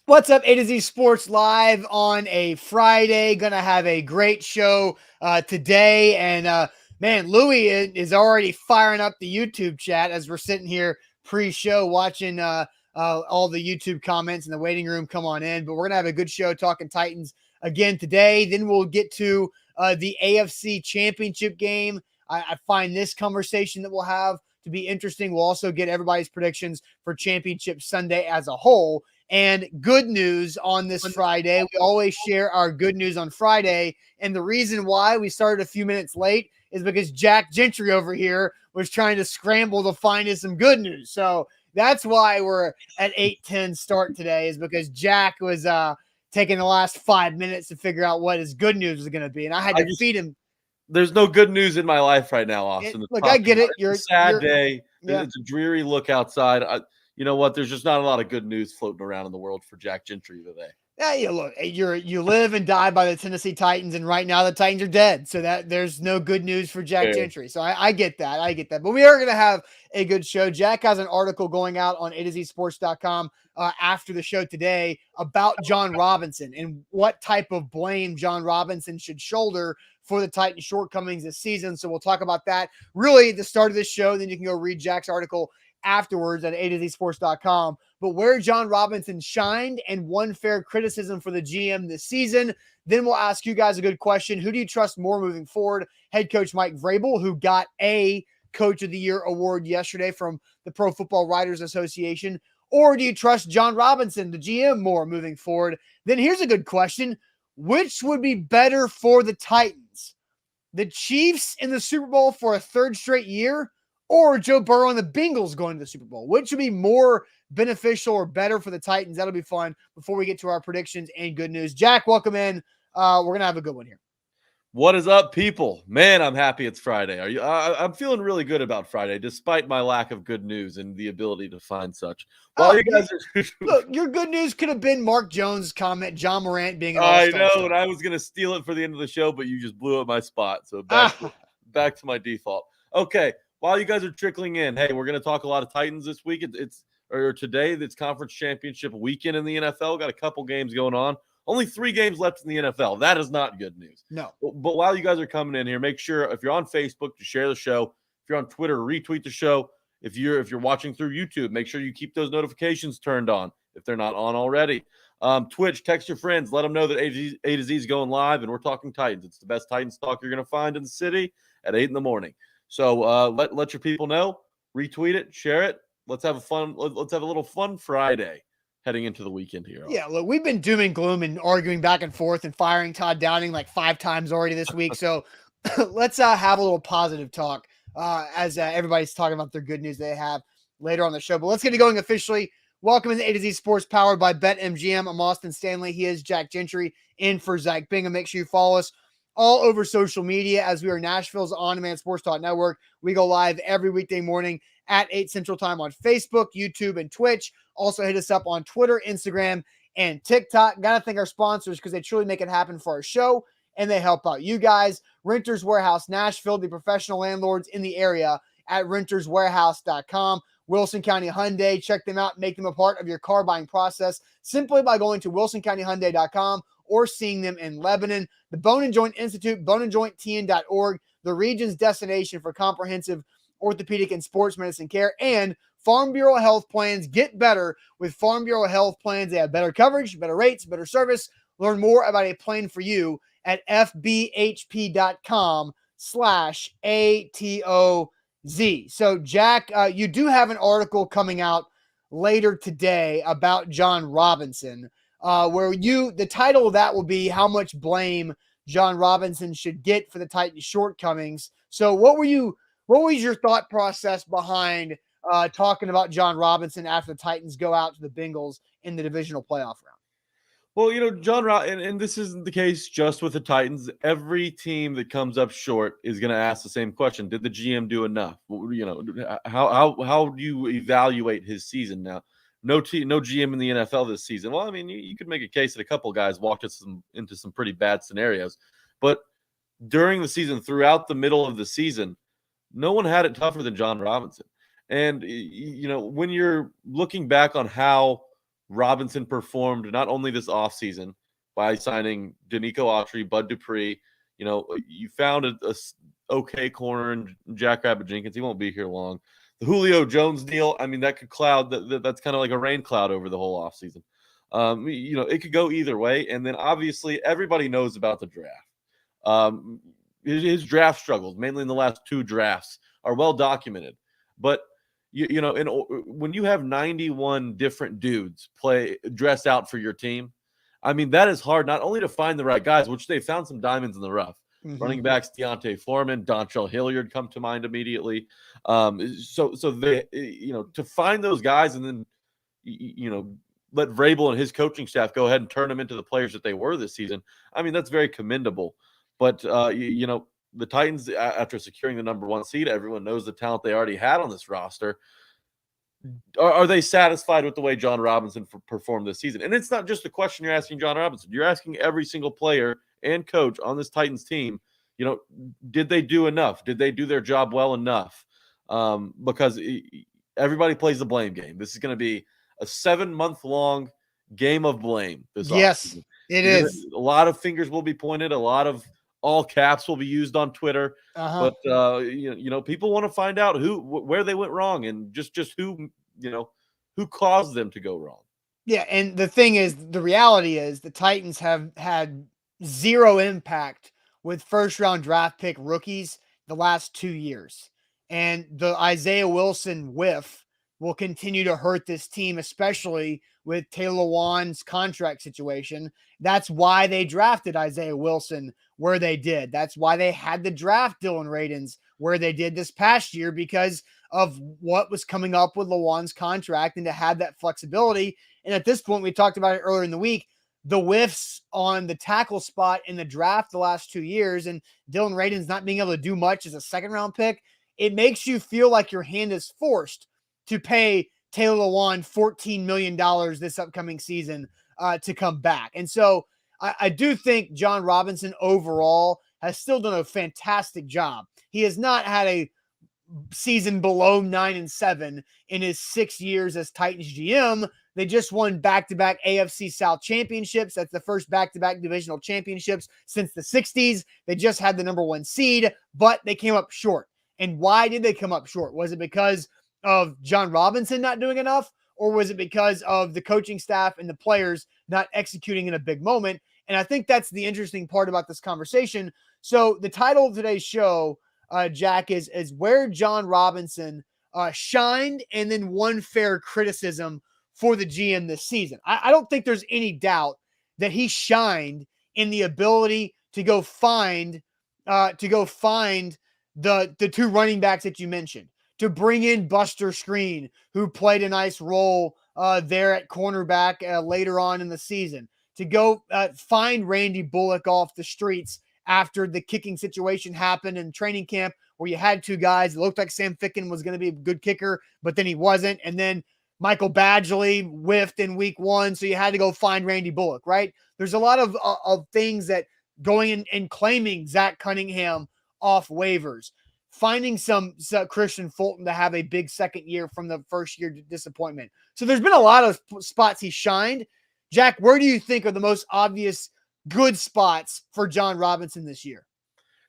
What's up, A to Z Sports Live on a Friday. Gonna have a great show today. And man, Louie is already firing up the YouTube chat as we're sitting here pre-show watching all the YouTube comments in the waiting room come on in. But we're gonna have a good show talking Titans again today. Then we'll get to the AFC Championship game. I find this conversation that we'll have to be interesting. We'll also get everybody's predictions for Championship Sunday as a whole. And good news on this Friday. We always share our good news on Friday. And the reason why we started a few minutes late is because Jack Gentry over here was trying to scramble to find us some good news. So that's why we're at 8:10 start today, is because Jack was taking the last 5 minutes to figure out what his good news was going to be. And I had to feed him. There's no good news in my life right now, Austin. Look, I get it. It's a sad day. Yeah. It's a dreary look outside. You know what? There's just not a lot of good news floating around in the world for Jack Gentry today. Yeah, look, you live and die by the Tennessee Titans, and right now the Titans are dead. So that there's no good news for Jack Gentry. So I get that. I get that. But we are going to have a good show. Jack has an article going out on A2Zsports.com after the show today about Jon Robinson and what type of blame Jon Robinson should shoulder for the Titans' shortcomings this season. So we'll talk about that really at the start of this show. Then you can go read Jack's article afterwards at A2Zsports.com. But where Jon Robinson shined and one fair criticism for the GM this season. Then we'll ask you guys a good question. Who do you trust more moving forward? Head coach Mike Vrabel, who got a Coach of the Year award yesterday from the Pro Football Writers Association. Or do you trust Jon Robinson, the GM, more moving forward? Then here's a good question. Which would be better for the Titans? The Chiefs in the Super Bowl for a third straight year, or Joe Burrow and the Bengals going to the Super Bowl? Which would be more beneficial or better for the Titans? That'll be fun before we get to our predictions and good news. Jack, welcome in. We're going to have a good one here. What is up, people? Man, I'm happy it's Friday. I'm feeling really good about Friday, despite my lack of good news and the ability to find such. Well, you guys look, your good news could have been Mark Jones' comment, John Morant being an all-star. I know, and I was going to steal it for the end of the show, but you just blew up my spot. So back to my default. Okay, while you guys are trickling in, hey, we're going to talk a lot of Titans this week. Or today. It's conference championship weekend in the NFL. Got a couple games going on. Only 3 games left in the NFL. That is not good news. No. But while you guys are coming in here, make sure if you're on Facebook to share the show. If you're on Twitter, retweet the show. If you're watching through YouTube, make sure you keep those notifications turned on if they're not on already. Twitch, text your friends. Let them know that A to Z is going live, and we're talking Titans. It's the best Titans talk you're going to find in the city at 8 in the morning. So let your people know. Retweet it. Share it. Let's have a little fun Friday heading into the weekend here. Yeah, look, we've been doom and gloom and arguing back and forth and firing Todd Downing like 5 times already this week. So let's have a little positive talk as everybody's talking about their good news they have later on the show. But let's get it going officially. Welcome to A to Z Sports, powered by BetMGM. I'm Austin Stanley. He is Jack Gentry in for Zach Bingham. Make sure you follow us all over social media, as we are Nashville's on-demand sports talk network. We go live every weekday morning at 8 Central Time on Facebook, YouTube, and Twitch. Also hit us up on Twitter, Instagram, and TikTok. Got to thank our sponsors because they truly make it happen for our show, and they help out you guys. Renters Warehouse Nashville, the professional landlords in the area at renterswarehouse.com. Wilson County Hyundai, check them out. Make them a part of your car buying process simply by going to wilsoncountyhyundai.com or seeing them in Lebanon. The Bone and Joint Institute, boneandjointtn.org, the region's destination for comprehensive orthopedic and sports medicine care, and Farm Bureau Health Plans. Get better with Farm Bureau Health Plans. They have better coverage, better rates, better service. Learn more about a plan for you at fbhp.com/ATOZ. So, Jack, you do have an article coming out later today about Jon Robinson, where the title of that will be how much blame Jon Robinson should get for the Titans' shortcomings. So what was your thought process behind talking about Jon Robinson after the Titans go out to the Bengals in the divisional playoff round? Well, and this isn't the case just with the Titans. Every team that comes up short is going to ask the same question. Did the GM do enough? How do you evaluate his season now? No GM in the NFL this season. Well, I mean, you could make a case that a couple guys walked us into some pretty bad scenarios. But during the season, throughout the middle of the season, no one had it tougher than Jon Robinson. And, when you're looking back on how Robinson performed not only this offseason by signing Danico Autry, Bud Dupree. You found a okay corner in Jackrabbit Jenkins. He won't be here long. The Julio Jones deal, I mean, that could cloud. That's kind of like a rain cloud over the whole offseason. It could go either way. And then obviously everybody knows about the draft. His draft struggles, mainly in the last 2 drafts, are well documented. But when you have 91 different dudes dress out for your team, I mean, that is hard not only to find the right guys, which they found some diamonds in the rough. Mm-hmm. Running backs, Deontay Foreman, Dontrell Hilliard come to mind immediately. So they, to find those guys and then, let Vrabel and his coaching staff go ahead and turn them into the players that they were this season. I mean, that's very commendable. But, the Titans, after securing the number 1 seed, everyone knows the talent they already had on this roster. Are they satisfied with the way Jon Robinson performed this season? And it's not just a question you're asking Jon Robinson. You're asking every single player and coach on this Titans team, did they do enough? Did they do their job well enough? Because everybody plays the blame game. This is going to be a 7-month-long game of blame. Yes, it is. A lot of fingers will be pointed. A lot of all caps will be used on Twitter. But people want to find out where they went wrong and just who caused them to go wrong. Yeah, and the reality is the Titans have had 0 impact with first-round draft pick rookies the last 2 years. And the Isaiah Wilson whiff will continue to hurt this team, especially with Taylor Lewan's contract situation. That's why they drafted Isaiah Wilson where they did. That's why they had to draft Dylan Radins where they did this past year, because of what was coming up with Lewan's contract and to have that flexibility. And at this point, we talked about it earlier in the week, the whiffs on the tackle spot in the draft the last 2 years and Dylan Radins not being able to do much as a 2nd-round pick, it makes you feel like your hand is forced to pay Taylor Lewan $14 million this upcoming season to come back. And so I do think Jon Robinson overall has still done a fantastic job. He has not had a season below 9-7 in his 6 years as Titans GM. They just won back-to-back AFC South championships. That's the first back-to-back divisional championships since the 60s. They just had the number 1 seed, but they came up short. And why did they come up short? Was it because of Jon Robinson not doing enough, or was it because of the coaching staff and the players not executing in a big moment? And I think that's the interesting part about this conversation. So the title of today's show, Jack, is where Jon Robinson shined, and then one fair criticism for the GM this season. I don't think there's any doubt that he shined in the ability to go find the 2 running backs that you mentioned, to bring in Buster Screen, who played a nice role there at cornerback later on in the season, to go find Randy Bullock off the streets after the kicking situation happened in training camp, where you had 2 guys. It looked like Sam Ficken was going to be a good kicker, but then he wasn't. And then Michael Badgley whiffed in week 1, so you had to go find Randy Bullock, right? There's a lot of things that going in and claiming Zach Cunningham off waivers, finding some Christian Fulton to have a big second year from the first year disappointment. So there's been a lot of spots he shined. Jack, where do you think are the most obvious good spots for Jon Robinson this year?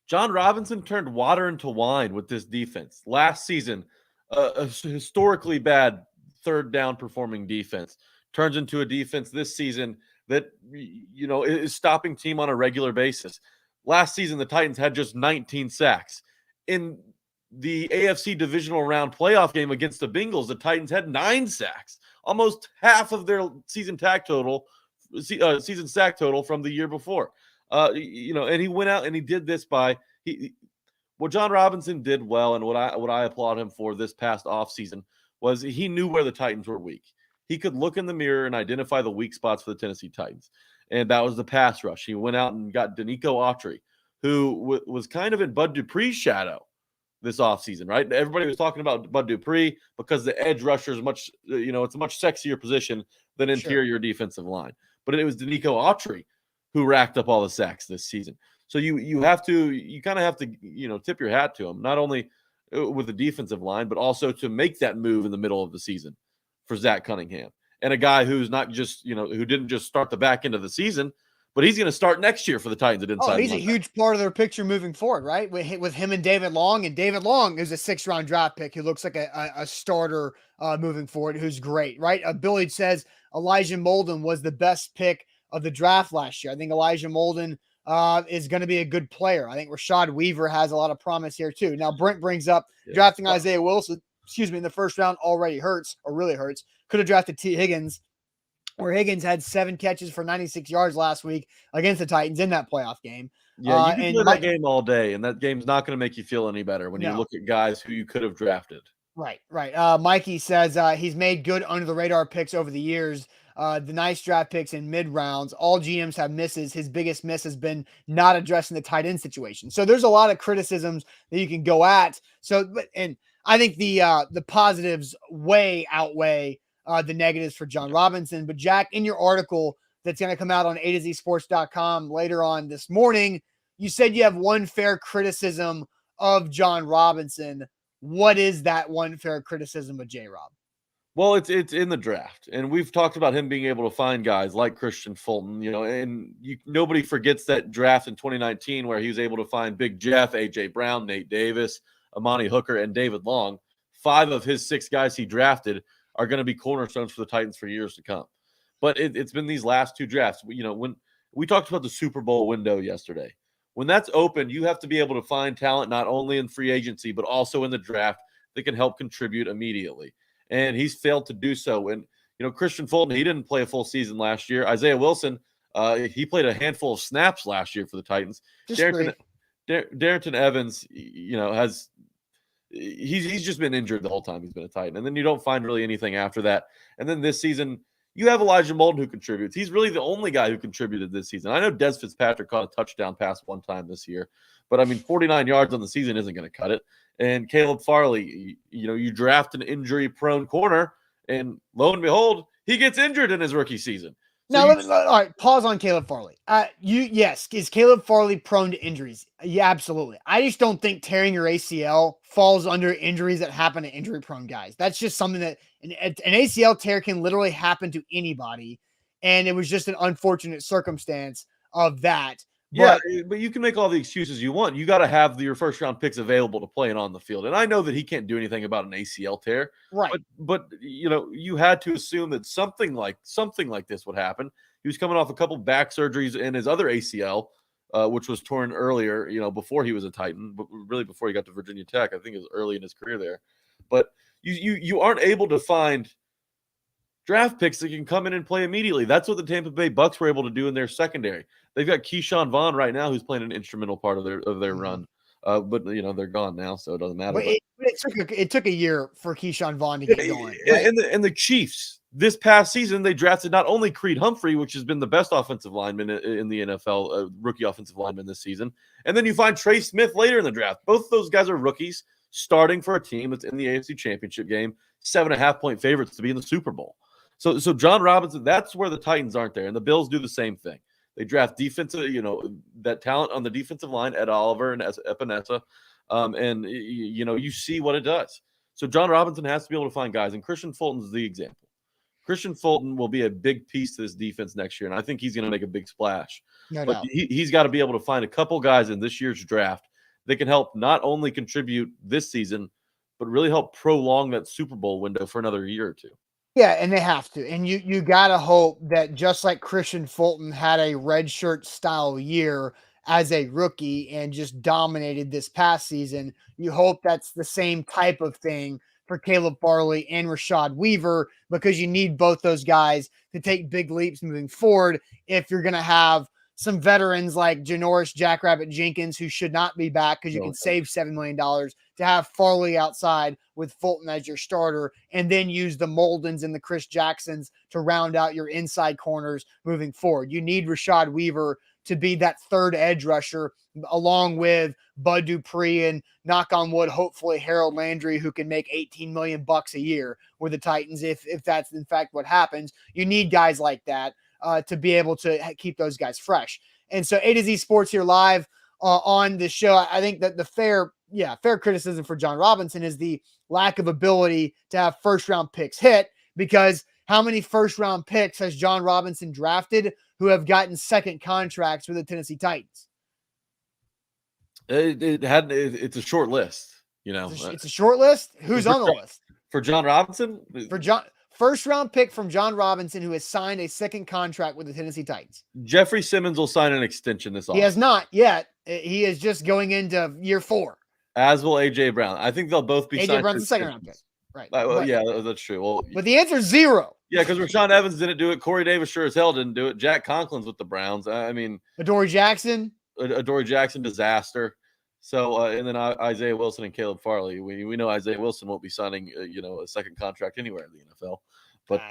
Jon Robinson turned water into wine with this defense. Last season, a historically bad 3rd down performing defense turns into a defense this season that, is stopping team on a regular basis. Last season, the Titans had just 19 sacks. In the AFC divisional round playoff game against the Bengals, the Titans had 9 sacks, almost half of their season sack total from the year before. And he went out and he did this by what Jon Robinson did well, and what I applaud him for this past offseason was he knew where the Titans were weak. He could look in the mirror and identify the weak spots for the Tennessee Titans, and that was the pass rush. He went out and got Danico Autry, who was kind of in Bud Dupree's shadow this offseason, right? Everybody was talking about Bud Dupree because the edge rusher is much, it's a much sexier position than interior defensive line. But it was Danico Autry who racked up all the sacks this season. So you kind of have to, tip your hat to him, not only with the defensive line, but also to make that move in the middle of the season for Zach Cunningham. and a guy who's not just, who didn't just start the back end of the season, but he's going to start next year for the Titans at inside. Oh, he's a huge part of their picture moving forward, right? With him and David Long, is a 6th-round draft pick who looks like a starter moving forward, who's great, right? Billy says Elijah Molden was the best pick of the draft last year. I think Elijah Molden is going to be a good player. I think Rashad Weaver has a lot of promise here too. Now, Brent brings up drafting Isaiah Wilson, in the first round already really hurts. Could have drafted T. Higgins, where Higgins had 7 catches for 96 yards last week against the Titans in that playoff game. Yeah, you can play that game all day, and that game's not going to make you feel any better when you look at guys who you could have drafted. Right. Mikey says he's made good under-the-radar picks over the years. The nice draft picks in mid-rounds. All GMs have misses. His biggest miss has been not addressing the tight end situation. So there's a lot of criticisms that you can go at. And I think the positives way outweigh the negatives for Jon Robinson. But Jack, in your article that's going to come out on A2ZSports.com later on this morning, you said you have one fair criticism of Jon Robinson. What is that one fair criticism of J-Rob? Well, it's in the draft, and we've talked about him being able to find guys like Christian Fulton, and nobody forgets that draft in 2019 where he was able to find Big Jeff, A.J. Brown, Nate Davis, Amani Hooker, and David Long. 5 of his 6 guys he drafted are going to be cornerstones for the Titans for years to come. But it's been these last 2 drafts. When we talked about the Super Bowl window yesterday, when that's open, you have to be able to find talent not only in free agency, but also in the draft that can help contribute immediately. And he's failed to do so. And, Christian Fulton, he didn't play a full season last year. Isaiah Wilson, he played a handful of snaps last year for the Titans. Darrington Evans, he's just been injured the whole time he's been a Titan. And then you don't find really anything after that. And then this season, you have Elijah Molden who contributes. He's really the only guy who contributed this season. I know Des Fitzpatrick caught a touchdown pass one time this year, but 49 yards on the season isn't going to cut it. And Caleb Farley, you draft an injury-prone corner, and lo and behold, he gets injured in his rookie season. So all right, pause on Caleb Farley. Is Caleb Farley prone to injuries? Yeah, absolutely. I just don't think tearing your ACL falls under injuries that happen to injury-prone guys. That's just something that an ACL tear can literally happen to anybody, and it was just an unfortunate circumstance of that. But you can make all the excuses you want. You got to have your first-round picks available to play and on the field. And I know that he can't do anything about an ACL tear, right? But you had to assume that something like this would happen. He was coming off a couple back surgeries in his other ACL, which was torn earlier, before he was a Titan, but really before he got to Virginia Tech. I think it was early in his career there. But you aren't able to find draft picks that can come in and play immediately. That's what the Tampa Bay Bucks were able to do in their secondary. They've got Keyshawn Vaughn right now, who's playing an instrumental part of their run. But they're gone now, so it doesn't matter. It took a year for Keyshawn Vaughn to get going. Right? And the Chiefs this past season, they drafted not only Creed Humphrey, which has been the best offensive lineman in the NFL, rookie offensive lineman this season, and then you find Trey Smith later in the draft. Both of those guys are rookies starting for a team that's in the AFC Championship game, 7.5-point favorites to be in the Super Bowl. So Jon Robinson, that's where the Titans aren't there, and the Bills do the same thing. They draft defensive, that talent on the defensive line, Ed Oliver and Epinesa, and you see what it does. So Jon Robinson has to be able to find guys, and Christian Fulton's the example. Christian Fulton will be a big piece to this defense next year, and I think he's going to make a big splash. But he's got to be able to find a couple guys in this year's draft that can help not only contribute this season, but really help prolong that Super Bowl window for another year or two. Yeah, and they have to. And you got to hope that just like Christian Fulton had a redshirt style year as a rookie and just dominated this past season, you hope that's the same type of thing for Caleb Farley and Rashad Weaver, because you need both those guys to take big leaps moving forward if you're going to have some veterans like Janoris Jackrabbit Jenkins, who should not be back because you can save $7 million, to have Farley outside with Fulton as your starter, and then use the Moldens and the Chris Jacksons to round out your inside corners moving forward. You need Rashad Weaver to be that third edge rusher, along with Bud Dupree and, knock on wood, hopefully Harold Landry, who can make $18 million a year with the Titans if that's in fact what happens. You need guys like that to be able to keep those guys fresh. And so A to Z Sports here live on the show. I think that the fair criticism for Jon Robinson is the lack of ability to have first round picks hit, because how many first-round picks has Jon Robinson drafted who have gotten second contracts with the Tennessee Titans? It's a short list, you know. It's a short list. Who's on the list? For Jon Robinson? First-round pick from Jon Robinson who has signed a second contract with the Tennessee Titans. Jeffrey Simmons will sign an extension this offseason. He has not yet. He is just going into year 4. As will A.J. Brown. I think they'll both be signed. A.J. Brown's the second-round pick. Right. Yeah, that's true. Well, but the answer is 0. Yeah, because Rashaan Evans didn't do it. Corey Davis sure as hell didn't do it. Jack Conklin's with the Browns. I mean, Adoree Jackson, disaster. So, and then Isaiah Wilson and Caleb Farley. We know Isaiah Wilson won't be signing, a second contract anywhere in the NFL. But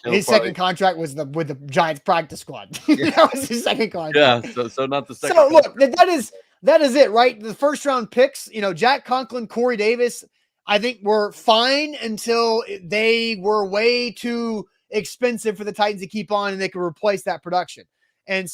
his second contract was with the Giants practice squad. That was his second contract. Yeah, so not the second. So look, that is it, right? The first round picks, Jack Conklin, Corey Davis, I think were fine until they were way too expensive for the Titans to keep on, and they could replace that production. And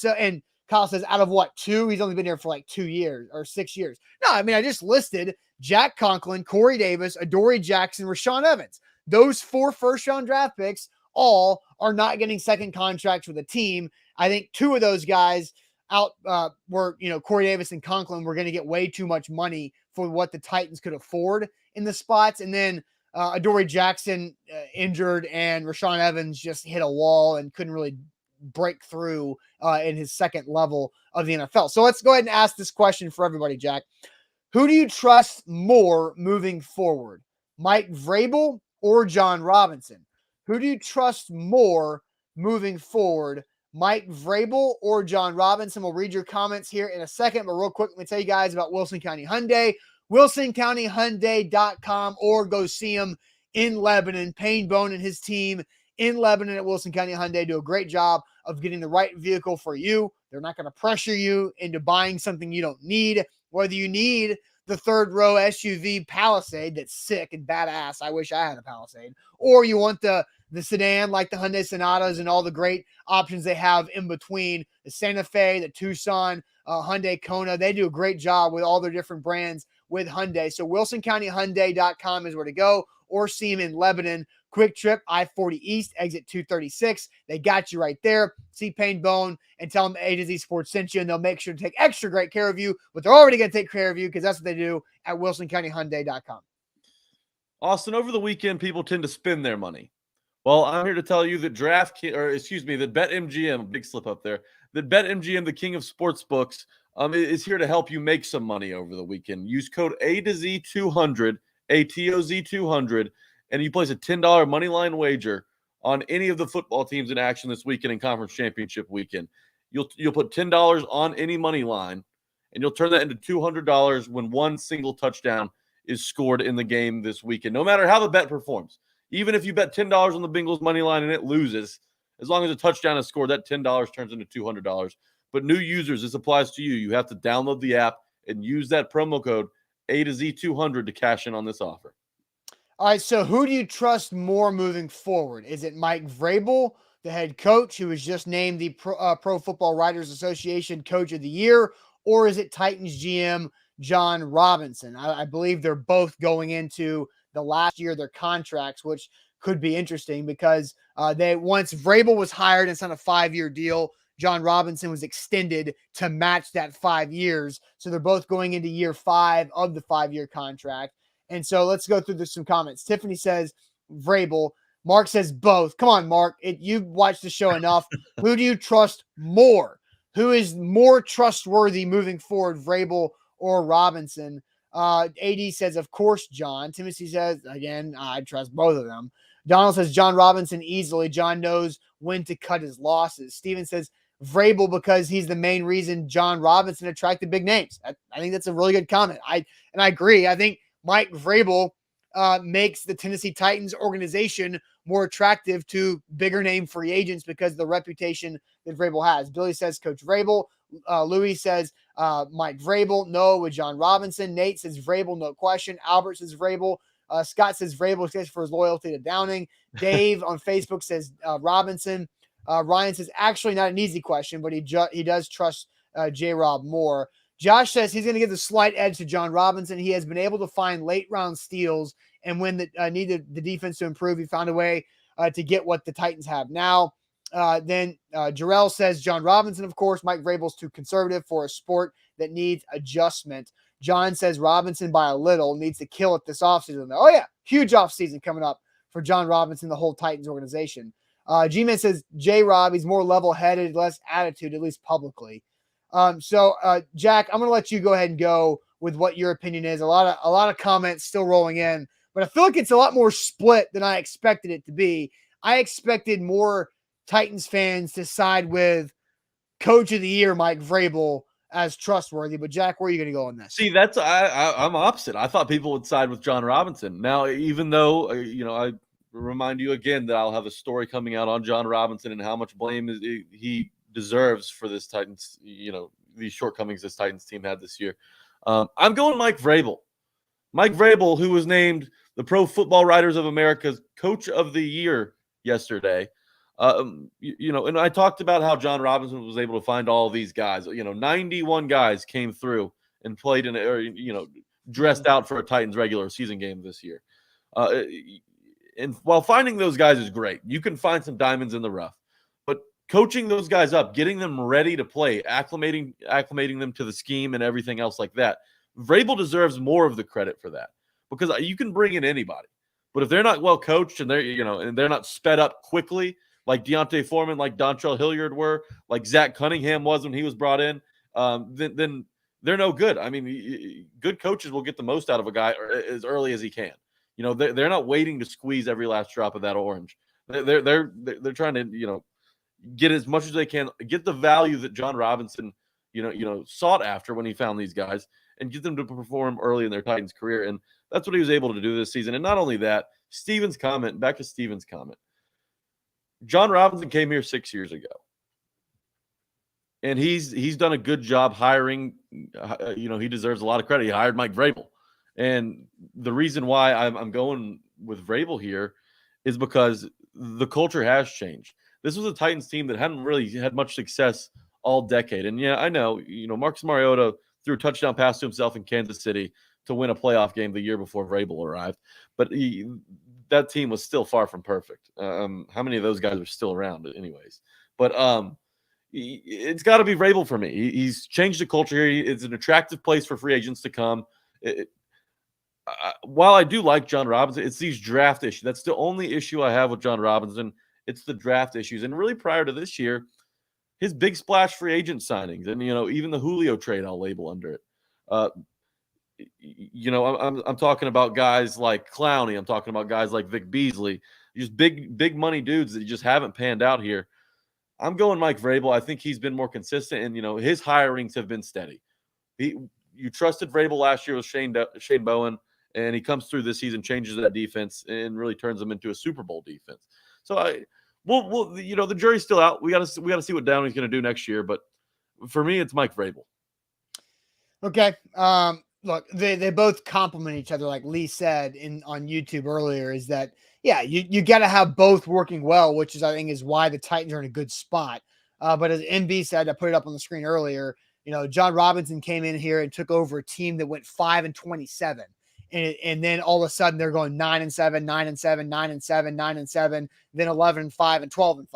Kyle says, out of what, 2? He's only been here for like 2 years or 6 years. No, I mean, I just listed Jack Conklin, Corey Davis, Adoree Jackson, Rashaan Evans. Those 4 first-round draft picks all are not getting second contracts with a team. I think 2 of those guys were Corey Davis and Conklin were going to get way too much money for what the Titans could afford in the spots. And then Adoree Jackson injured, and Rashaan Evans just hit a wall and couldn't really break through in his second level of the NFL. So let's go ahead and ask this question for everybody, Jack. Who do you trust more moving forward, Mike Vrabel or Jon Robinson? Who do you trust more moving forward, Mike Vrabel or Jon Robinson? We'll read your comments here in a second, but real quick, let me tell you guys about Wilson County Hyundai, WilsonCountyHyundai.com, or go see him in Lebanon. Payne Bone and his team in Lebanon at Wilson County Hyundai do a great job of getting the right vehicle for you. They're not going to pressure you into buying something you don't need. Whether you need the third row SUV Palisade that's sick and badass, I wish I had a Palisade, or you want the sedan like the Hyundai Sonatas and all the great options they have in between, the Santa Fe, the Tucson, Hyundai Kona. They do a great job with all their different brands with Hyundai. So WilsonCountyHyundai.com is where to go, or see them in Lebanon. Quick trip, I-40 East, exit 236. They got you right there. See Payne Bone and tell them A to Z Sports sent you, and they'll make sure to take extra great care of you, but they're already going to take care of you because that's what they do at WilsonCountyHyundai.com. Austin, over the weekend, people tend to spend their money. Well, I'm here to tell you that that BetMGM, big slip up there, that BetMGM, the king of sports books, is here to help you make some money over the weekend. Use code A to Z 200, ATOZ 200, and you place a $10 money line wager on any of the football teams in action this weekend in Conference Championship weekend. You'll put $10 on any money line, and you'll turn that into $200 when one single touchdown is scored in the game this weekend, no matter how the bet performs. Even if you bet $10 on the Bengals money line and it loses, as long as a touchdown is scored, that $10 turns into $200. But new users, this applies to you. You have to download the app and use that promo code A to Z 200 to cash in on this offer. All right, so who do you trust more moving forward? Is it Mike Vrabel, the head coach, who was just named the Pro Football Writers Association Coach of the Year, or is it Titans GM Jon Robinson? I believe they're both going into the last year of their contracts, which could be interesting because once Vrabel was hired and signed a 5-year deal, Jon Robinson was extended to match that 5 years. So they're both going into year 5 of the 5-year contract. And so let's go through some comments. Tiffany says Vrabel. Mark says both. Come on, Mark. You've watched the show enough. Who do you trust more? Who is more trustworthy moving forward, Vrabel or Robinson? AD says, of course, John. Timothy says, again, I trust both of them. Donald says, Jon Robinson easily. John knows when to cut his losses. Steven says, Vrabel because he's the main reason Jon Robinson attracted big names. I think that's a really good comment. I agree. I think Mike Vrabel makes the Tennessee Titans organization more attractive to bigger name free agents because of the reputation that Vrabel has. Billy says Coach Vrabel. Louis says Mike Vrabel. No with Jon Robinson. Nate says Vrabel, no question. Albert says Vrabel. Scott says Vrabel for his loyalty to Downing. Dave on Facebook says Robinson. Ryan says actually not an easy question, but he does trust J-Rob more. Josh says he's going to give the slight edge to Jon Robinson. He has been able to find late round steals, and when needed the defense to improve, he found a way to get what the Titans have now. Then Jarrell says Jon Robinson, of course. Mike Vrabel's too conservative for a sport that needs adjustment. John says Robinson by a little needs to kill it this offseason. Oh, yeah, huge offseason coming up for Jon Robinson, the whole Titans organization. G-Man says J-Rob, he's more level-headed, less attitude, at least publicly. So Jack, I'm going to let you go ahead and go with what your opinion is. A lot of comments still rolling in, but I feel like it's a lot more split than I expected it to be. I expected more Titans fans to side with Coach of the Year Mike Vrabel as trustworthy. But Jack, where are you going to go on this? See, I'm opposite. I thought people would side with Jon Robinson. Now, even though I remind you again that I'll have a story coming out on Jon Robinson and how much blame he deserves for this Titans, these shortcomings this Titans team had this year. I'm going Mike Vrabel. Mike Vrabel, who was named the Pro Football Writers of America's Coach of the Year yesterday. And I talked about how Jon Robinson was able to find all these guys. 91 guys came through and played dressed out for a Titans regular season game this year. And while finding those guys is great, you can find some diamonds in the rough. But coaching those guys up, getting them ready to play, acclimating them to the scheme and everything else like that, Vrabel deserves more of the credit for that, because you can bring in anybody, but if they're not well coached and they're not sped up quickly, like Deontay Foreman, like Dontrell Hilliard were, like Zach Cunningham was when he was brought in, then they're no good. I mean, good coaches will get the most out of a guy as early as he can. They're not waiting to squeeze every last drop of that orange. They're trying to get as much as they can, get the value that Jon Robinson sought after when he found these guys, and get them to perform early in their Titans career. And that's what he was able to do this season. And not only that, back to Steven's comment. Jon Robinson came here 6 years ago, and he's done a good job hiring. He deserves a lot of credit. He hired Mike Vrabel. And the reason why I'm going with Vrabel here is because the culture has changed. This was a Titans team that hadn't really had much success all decade. And yeah, I know, Marcus Mariota threw a touchdown pass to himself in Kansas City to win a playoff game the year before Vrabel arrived. But that team was still far from perfect. How many of those guys are still around anyways? But it's got to be Vrabel for me. He's changed the culture here. It's an attractive place for free agents to come. While I do like Jon Robinson, it's these draft issues. That's the only issue I have with Jon Robinson. It's the draft issues. And really prior to this year, his big splash free agent signings and, even the Julio trade, I'll label under it. I'm talking about guys like Clowney. I'm talking about guys like Vic Beasley, just big money dudes that just haven't panned out here. I'm going Mike Vrabel. I think he's been more consistent, and, his hirings have been steady. You trusted Vrabel last year with Shane Bowen, and he comes through this season, changes that defense, and really turns them into a Super Bowl defense. So the jury's still out. We got to see what Downing's going to do next year. But for me, it's Mike Vrabel. Okay. Look, they both complement each other, like Lee said on YouTube earlier. Is that you got to have both working well, which is I think is why the Titans are in a good spot. But as MB said, I put it up on the screen earlier. Jon Robinson came in here and took over a team that went 5-27. And then all of a sudden they're going 9-7, 9-7, 9-7, 9-7, then 11-5 and 12-5.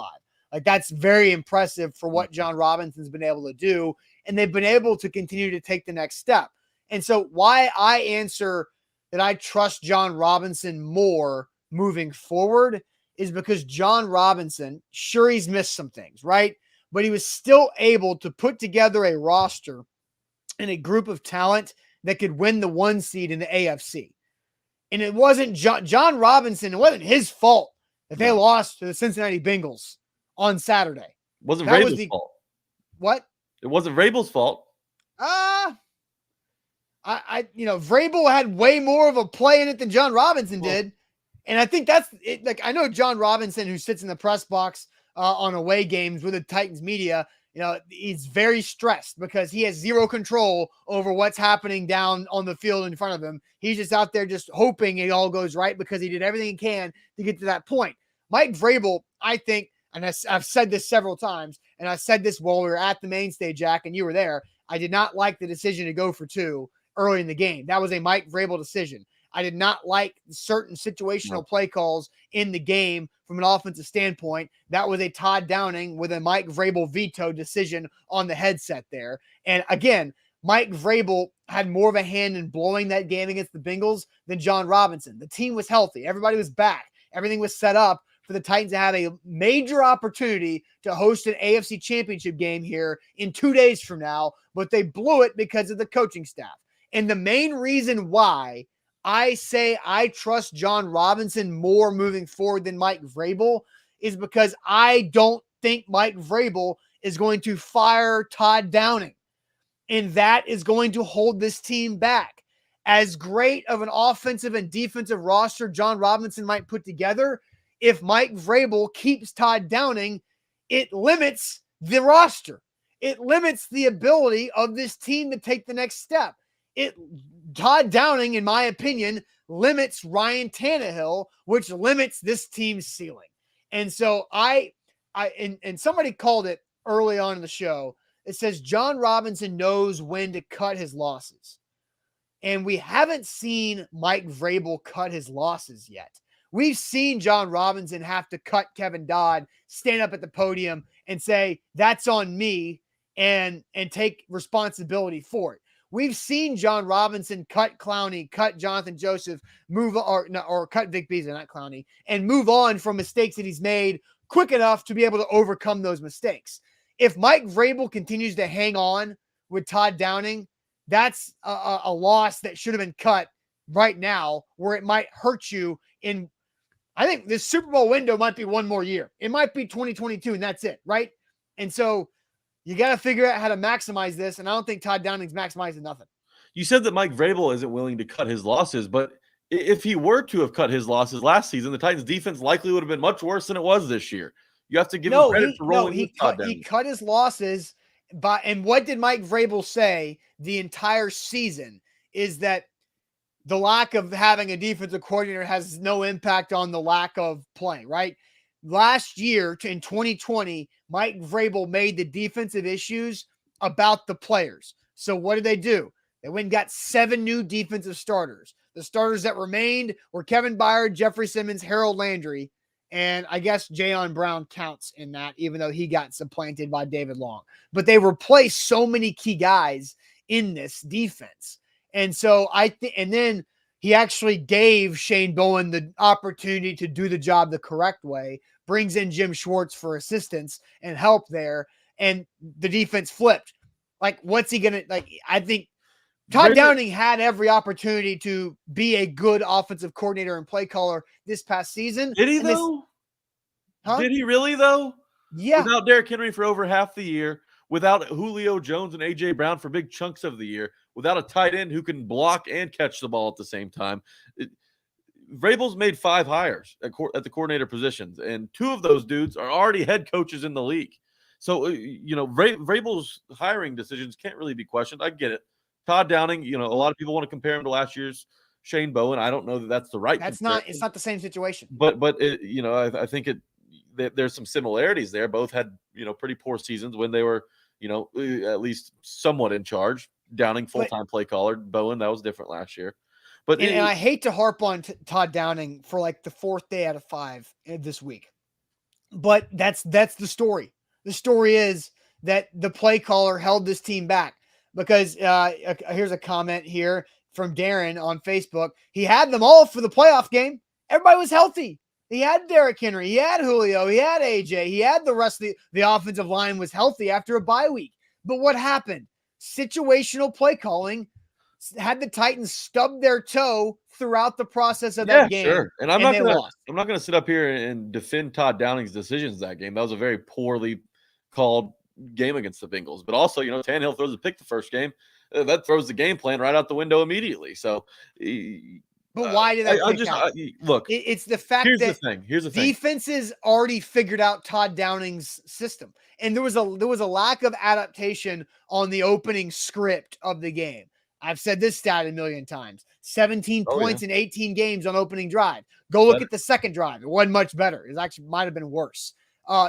Like that's very impressive for what Jon Robinson's been able to do. And they've been able to continue to take the next step. And so why I answer that I trust Jon Robinson more moving forward is because Jon Robinson, sure, he's missed some things, right? But he was still able to put together a roster and a group of talent that could win the 1 seed in the AFC. And it wasn't Jon Robinson. It wasn't his fault that they lost to the Cincinnati Bengals on Saturday. It wasn't Vrabel's fault. What? It wasn't Vrabel's fault. Vrabel had way more of a play in it than Jon Robinson did. And I think that's it. Like, I know Jon Robinson, who sits in the press box on away games with the Titans media, he's very stressed because he has zero control over what's happening down on the field in front of him. He's just out there just hoping it all goes right because he did everything he can to get to that point. Mike Vrabel, I think, and I've said this several times, and I said this while we were at the mainstay, Jack, and you were there. I did not like the decision to go for 2 early in the game. That was a Mike Vrabel decision. I did not like certain situational play calls in the game from an offensive standpoint. That was a Todd Downing with a Mike Vrabel veto decision on the headset there. And again, Mike Vrabel had more of a hand in blowing that game against the Bengals than Jon Robinson. The team was healthy. Everybody was back. Everything was set up for the Titans to have a major opportunity to host an AFC championship game here in 2 days from now, but they blew it because of the coaching staff. And the main reason why I say I trust Jon Robinson more moving forward than Mike Vrabel is because I don't think Mike Vrabel is going to fire Todd Downing. And that is going to hold this team back. As great of an offensive and defensive roster Jon Robinson might put together, if Mike Vrabel keeps Todd Downing, it limits the roster. It limits the ability of this team to take the next step. Todd Downing, in my opinion, limits Ryan Tannehill, which limits this team's ceiling. And so and somebody called it early on in the show. It says Jon Robinson knows when to cut his losses. And we haven't seen Mike Vrabel cut his losses yet. We've seen Jon Robinson have to cut Kevin Dodd, stand up at the podium and say, that's on me, and take responsibility for it. We've seen Jon Robinson cut Clowney, cut Jonathan Joseph, or cut Vic Beasley, not Clowney, and move on from mistakes that he's made quick enough to be able to overcome those mistakes. If Mike Vrabel continues to hang on with Todd Downing, that's a loss that should have been cut right now, where it might hurt you in, I think this Super Bowl window might be one more year. It might be 2022 and that's it, right? And so you got to figure out how to maximize this, and I don't think Todd Downing's maximizing nothing. You said that Mike Vrabel isn't willing to cut his losses, but if he were to have cut his losses last season, the Titans' defense likely would have been much worse than it was this year. You have to give him credit for rolling with Todd Downing. He cut his losses, and what did Mike Vrabel say the entire season is that the lack of having a defensive coordinator has no impact on the lack of playing, right? Last year, in 2020, Mike Vrabel made the defensive issues about the players. So what did they do? They went and got 7 new defensive starters. The starters that remained were Kevin Byard, Jeffrey Simmons, Harold Landry, and I guess Jayon Brown counts in that, even though he got supplanted by David Long. But they replaced so many key guys in this defense. And so and then he actually gave Shane Bowen the opportunity to do the job the correct way, brings in Jim Schwartz for assistance and help there, and the defense flipped. Like, what's he going to, I think Todd Downing had every opportunity to be a good offensive coordinator and play caller this past season. Did he, though? Did he really, though? Yeah. Without Derrick Henry for over half the year, without Julio Jones and A.J. Brown for big chunks of the year, without a tight end who can block and catch the ball at the same time. Vrabel's made 5 hires at the coordinator positions, and 2 of those dudes are already head coaches in the league. So, Vrabel's hiring decisions can't really be questioned. I get it. Todd Downing, a lot of people want to compare him to last year's Shane Bowen. I don't know that that's the right comparison. It's not the same situation. But I think there's some similarities there. Both had, pretty poor seasons when they were, at least somewhat in charge. Downing, full-time play caller. Bowen, that was different last year. But and I hate to harp on Todd Downing for like the 4th day out of 5 this week. But that's the story. The story is that the play caller held this team back because here's a comment here from Darren on Facebook. He had them all for the playoff game. Everybody was healthy. He had Derrick Henry. He had Julio. He had AJ. He had the rest of the offensive line was healthy after a bye week. But what happened? Situational play calling had the Titans stub their toe throughout the process of that game. Sure. And I'm not going to sit up here and defend Todd Downing's decisions that game. That was a very poorly called game against the Bengals. But also, Tannehill throws a pick the first game. That throws the game plan right out the window immediately. So, but why did that look? It's the fact that here's the thing. Defenses already figured out Todd Downing's system, and there was a lack of adaptation on the opening script of the game. I've said this stat a million times: 17 points in 18 games on opening drive. Go look at the second drive; it wasn't much better. It actually might have been worse.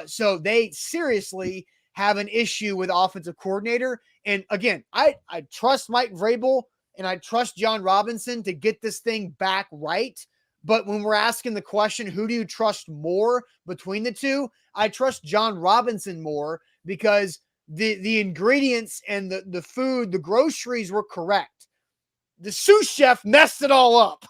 So they seriously have an issue with offensive coordinator. And again, I trust Mike Vrabel and I trust Jon Robinson to get this thing back right. But when we're asking the question, who do you trust more between the two? I trust Jon Robinson more because the ingredients and the food, the groceries were correct. The sous chef messed it all up.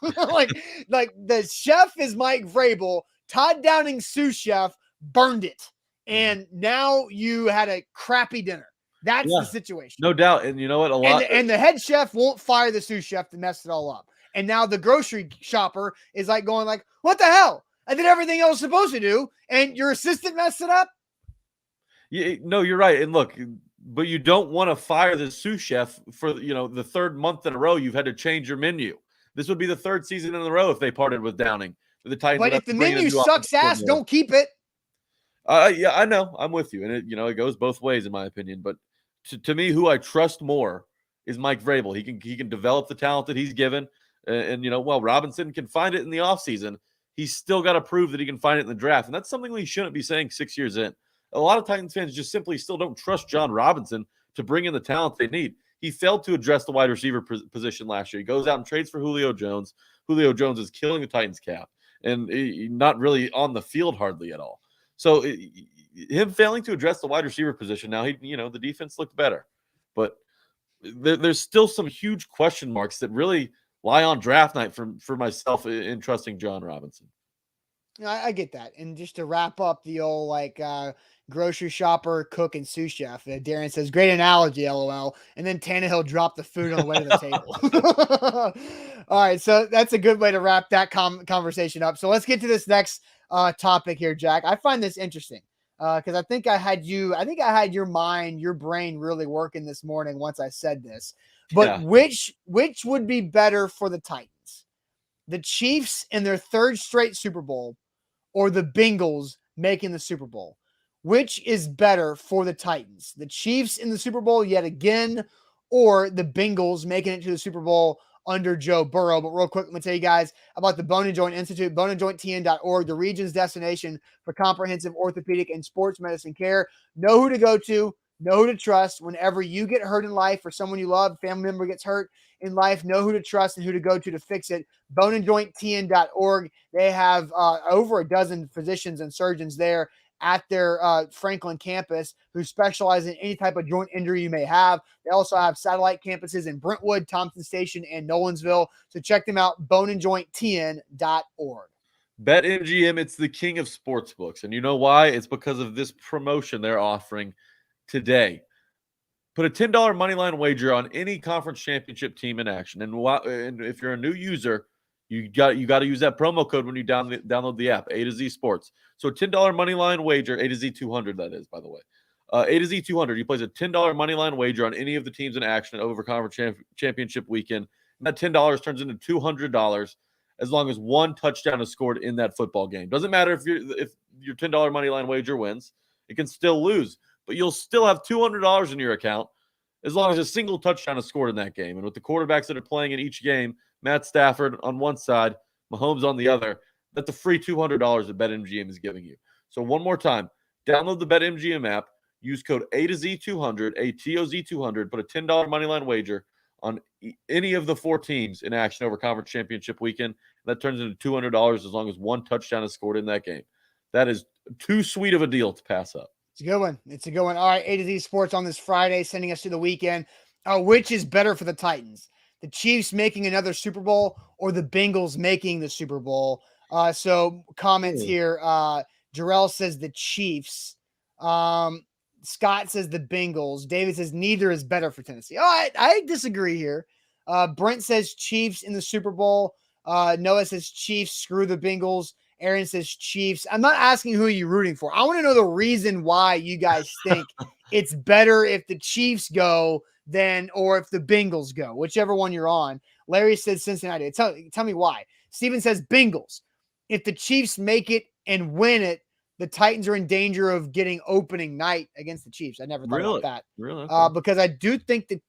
like the chef is Mike Vrabel. Todd Downing sous chef burned it. And now you had a crappy dinner. That's the situation. No doubt. And you know what? And the head chef won't fire the sous chef to mess it all up. And now the grocery shopper is like going like, what the hell? I did everything I was supposed to do, and your assistant messed it up? No, you're right. And look, but you don't want to fire the sous chef for, the third month in a row you've had to change your menu. This would be the third season in a row if they parted with Downing. The Titans. But if the menu sucks ass, don't keep it. Yeah, I know. I'm with you. And it goes both ways in my opinion. But to me, who I trust more is Mike Vrabel. He can develop the talent that he's given. And while Robinson can find it in the offseason, he's still got to prove that he can find it in the draft. And that's something we shouldn't be saying 6 years in. A lot of Titans fans just simply still don't trust Jon Robinson to bring in the talent they need. He failed to address the wide receiver position last year. He goes out and trades for Julio Jones. Julio Jones is killing the Titans cap and not really on the field hardly at all. So him failing to address the wide receiver position, now the defense looked better. But there's still some huge question marks that really lie on draft night for myself in trusting Jon Robinson. I get that. And just to wrap up the old grocery shopper, cook, and sous chef, Darren says, great analogy, LOL. And then Tannehill dropped the food on the way to the table. All right, so that's a good way to wrap that conversation up. So let's get to this next topic here, Jack. I find this interesting because I think I had your brain really working this morning once I said this. But which would be better for the Titans? The Chiefs in their third straight Super Bowl or the Bengals making the Super Bowl? Which is better for the Titans? The Chiefs in the Super Bowl yet again, or the Bengals making it to the Super Bowl under Joe Burrow? But real quick, I'm going to tell you guys about the Bone & Joint Institute, boneandjointtn.org, the region's destination for comprehensive orthopedic and sports medicine care. Know who to go to, know who to trust whenever you get hurt in life or someone you love, family member gets hurt in life. Know who to trust and who to go to fix it. boneandjointtn.org. They have over a dozen physicians and surgeons there at their Franklin campus who specialize in any type of joint injury you may have. They also have satellite campuses in Brentwood, Thompson Station, and Nolensville. So check them out, boneandjointtn.org. BetMGM, it's the king of sportsbooks. And you know why? It's because of this promotion they're offering today. Put a $10 moneyline wager on any conference championship team in action. And if you're a new user, you got to use that promo code when you download the app, A to Z Sports. So a $10 moneyline wager, A to Z 200, that is, by the way. A to Z 200, you place a $10 moneyline wager on any of the teams in action over conference championship weekend. And that $10 turns into $200 as long as one touchdown is scored in that football game. Doesn't matter if your $10 moneyline wager wins. It can still lose, but you'll still have $200 in your account as long as a single touchdown is scored in that game. And with the quarterbacks that are playing in each game, Matt Stafford on one side, Mahomes on the other, that's a free $200 that BetMGM is giving you. So one more time, download the BetMGM app, use code A to Z 200, ATOZ 200, put a $10 moneyline wager on any of the four teams in action over conference championship weekend. That turns into $200 as long as one touchdown is scored in that game. That is too sweet of a deal to pass up. It's a good one. It's a good one. All right, A to Z Sports on this Friday, sending us to the weekend. Which is better for the Titans? The Chiefs making another Super Bowl or the Bengals making the Super Bowl? So comments here. Jarrell says the Chiefs. Scott says the Bengals. David says neither is better for Tennessee. All right, I disagree here. Brent says Chiefs in the Super Bowl. Noah says Chiefs, screw the Bengals. Aaron says Chiefs. I'm not asking who you're rooting for. I want to know the reason why you guys think it's better if the Chiefs go or if the Bengals go, whichever one you're on. Larry says Cincinnati. Tell me why. Steven says Bengals. If the Chiefs make it and win it, the Titans are in danger of getting opening night against the Chiefs. I never thought about that. Really? Okay. Because I do think do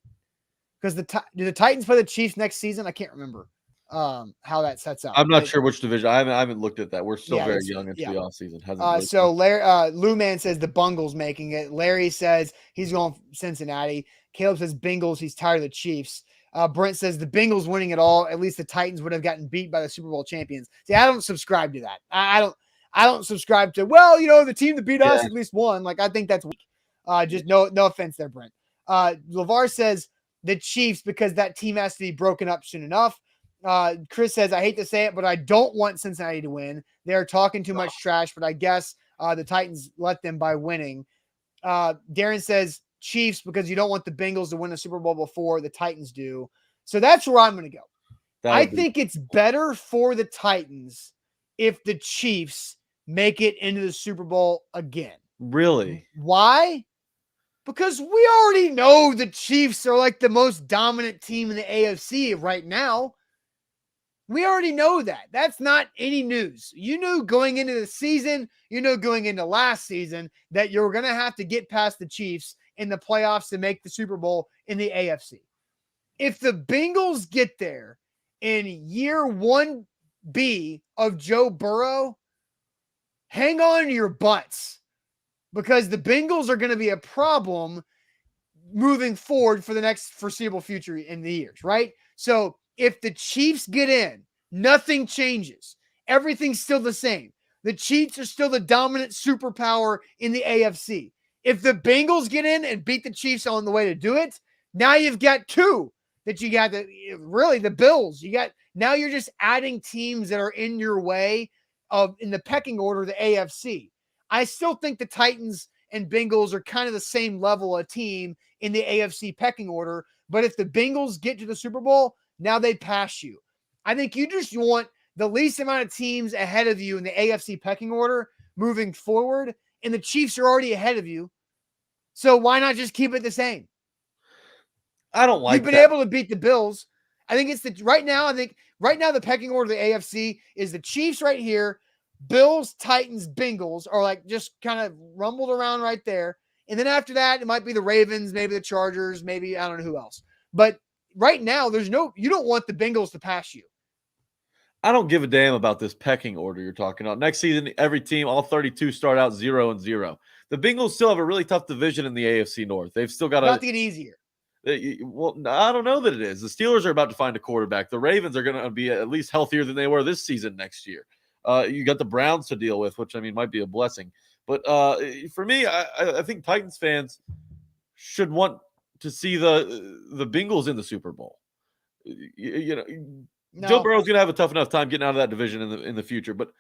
the Titans play the Chiefs next season? I can't remember how that sets up. I'm not sure which division. I haven't looked at that. We're still very young into the offseason. So Lou Man says the Bungles making it. Larry says he's going Cincinnati. Caleb says Bengals. He's tired of the Chiefs. Brent says the Bengals winning it all. At least the Titans would have gotten beat by the Super Bowl champions. See, I don't subscribe to that. I don't subscribe to, well, the team that beat us at least won. Like, I think that's weak. Just no offense there, Brent. LeVar says the Chiefs because that team has to be broken up soon enough. Chris says, I hate to say it, but I don't want Cincinnati to win. They're talking too much trash, but I guess the Titans let them by winning. Darren says Chiefs because you don't want the Bengals to win the Super Bowl before the Titans do. So that's where I'm going to go. I think it's better for the Titans if the Chiefs make it into the Super Bowl again. Really? Why? Because we already know the Chiefs are like the most dominant team in the AFC right now. We already know that. That's not any news. You knew going into the season, going into last season, that you're going to have to get past the Chiefs in the playoffs to make the Super Bowl in the AFC. If the Bengals get there in year 1B of Joe Burrow, hang on to your butts, because the Bengals are going to be a problem moving forward for the next foreseeable future in the years, right? So if the Chiefs get in, nothing changes. Everything's still the same. The Chiefs are still the dominant superpower in the AFC. If the Bengals get in and beat the Chiefs on the way to do it, now you've got two that you got the Bills. Now you're just adding teams that are in your way in the pecking order of the AFC. I still think the Titans and Bengals are kind of the same level of team in the AFC pecking order. But if the Bengals get to the Super Bowl, now they pass you. I think you just want the least amount of teams ahead of you in the AFC pecking order moving forward, and the Chiefs are already ahead of you. So why not just keep it the same? I don't like You've been able to beat the Bills. I think right now the pecking order of the AFC is the Chiefs right here. Bills, Titans, Bengals are like just kind of rumbled around right there. And then after that, it might be the Ravens, maybe the Chargers, maybe I don't know who else. But right now, you don't want the Bengals to pass you. I don't give a damn about this pecking order you're talking about. Next season, every team, all 32, start out 0-0. The Bengals still have a really tough division in the AFC North. They've still got to get easier. Well, I don't know that it is. The Steelers are about to find a quarterback. The Ravens are going to be at least healthier than they were this season next year. You got the Browns to deal with, which, might be a blessing. But for me, I think Titans fans should want to see the Bengals in the Super Bowl. No. Joe Burrow's going to have a tough enough time getting out of that division in the future. But,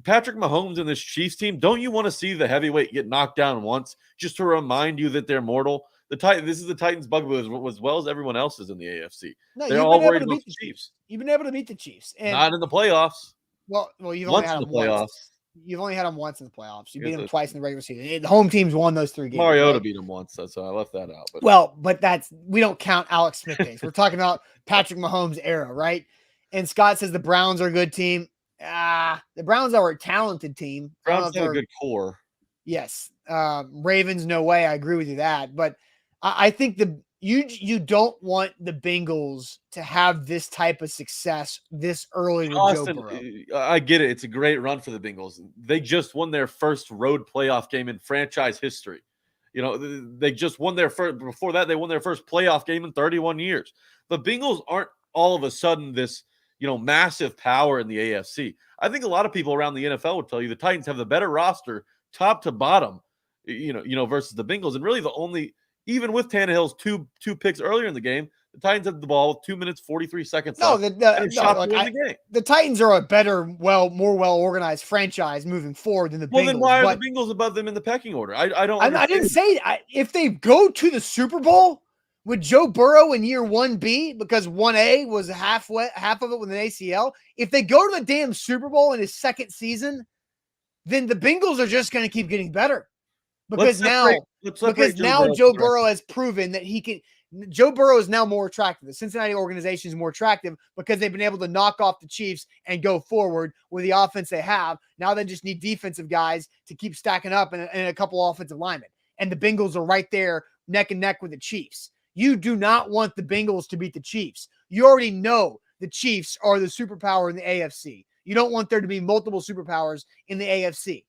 Patrick Mahomes and this Chiefs team, don't you want to see the heavyweight get knocked down once just to remind you that they're mortal? This is the Titans' bugaboo as well as everyone else's in the AFC. No, they're all worried about the Chiefs. You've been able to beat the Chiefs. And not in the playoffs. Well, you've only had them once. You've only had them once in the playoffs. You beat them twice in the regular season. The home teams won those 3 games. Mariota beat them once, so I left that out. But we don't count Alex Smith days. We're talking about Patrick Mahomes' era, right? And Scott says the Browns are a good team. The Browns are a talented team. Browns have a good core. Yes. Ravens, no way. I agree with you that. But I think you don't want the Bengals to have this type of success this early with Joe Burrow. I get it. It's a great run for the Bengals. They just won their first road playoff game in franchise history. They just won their first. Before that, they won their first playoff game in 31 years. The Bengals aren't all of a sudden this massive power in the AFC. I think a lot of people around the NFL would tell you the Titans have the better roster, top to bottom, versus the Bengals. And really the only, even with Tannehill's two picks earlier in the game, the Titans had the ball with 2 minutes, 43 seconds left. The Titans are a better, more well-organized franchise moving forward than the Bengals. Well, then why are the Bengals above them in the pecking order? I didn't say if they go to the Super Bowl with Joe Burrow in year 1B, because 1A was half of it with an ACL. If they go to the damn Super Bowl in his second season, then the Bengals are just going to keep getting better. Because now Joe Burrow has proven that he can. Joe Burrow is now more attractive. The Cincinnati organization is more attractive because they've been able to knock off the Chiefs and go forward with the offense they have. Now they just need defensive guys to keep stacking up and a couple offensive linemen. And the Bengals are right there neck and neck with the Chiefs. You do not want the Bengals to beat the Chiefs. You already know the Chiefs are the superpower in the AFC. You don't want there to be multiple superpowers in the AFC.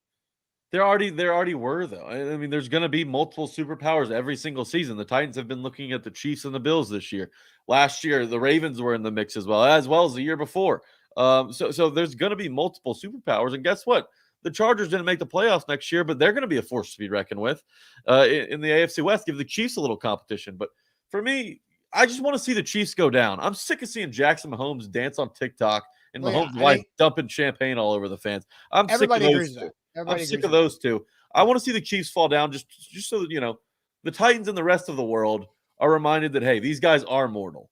There already were, though. I mean, there's going to be multiple superpowers every single season. The Titans have been looking at the Chiefs and the Bills this year. Last year, the Ravens were in the mix as well as the year before. So there's going to be multiple superpowers, and guess what? The Chargers didn't make the playoffs next year, but they're going to be a force to be reckoned with. In the AFC West, give the Chiefs a little competition. But for me, I just want to see the Chiefs go down. I'm sick of seeing Jackson Mahomes dance on TikTok and Well, yeah, Mahomes' I wife think dumping champagne all over the fans. I'm sick of everybody agrees those with two. that. I'm Everybody sick agrees of with that. those two. I want to see the Chiefs fall down just so that, the Titans and the rest of the world are reminded that, hey, these guys are mortal.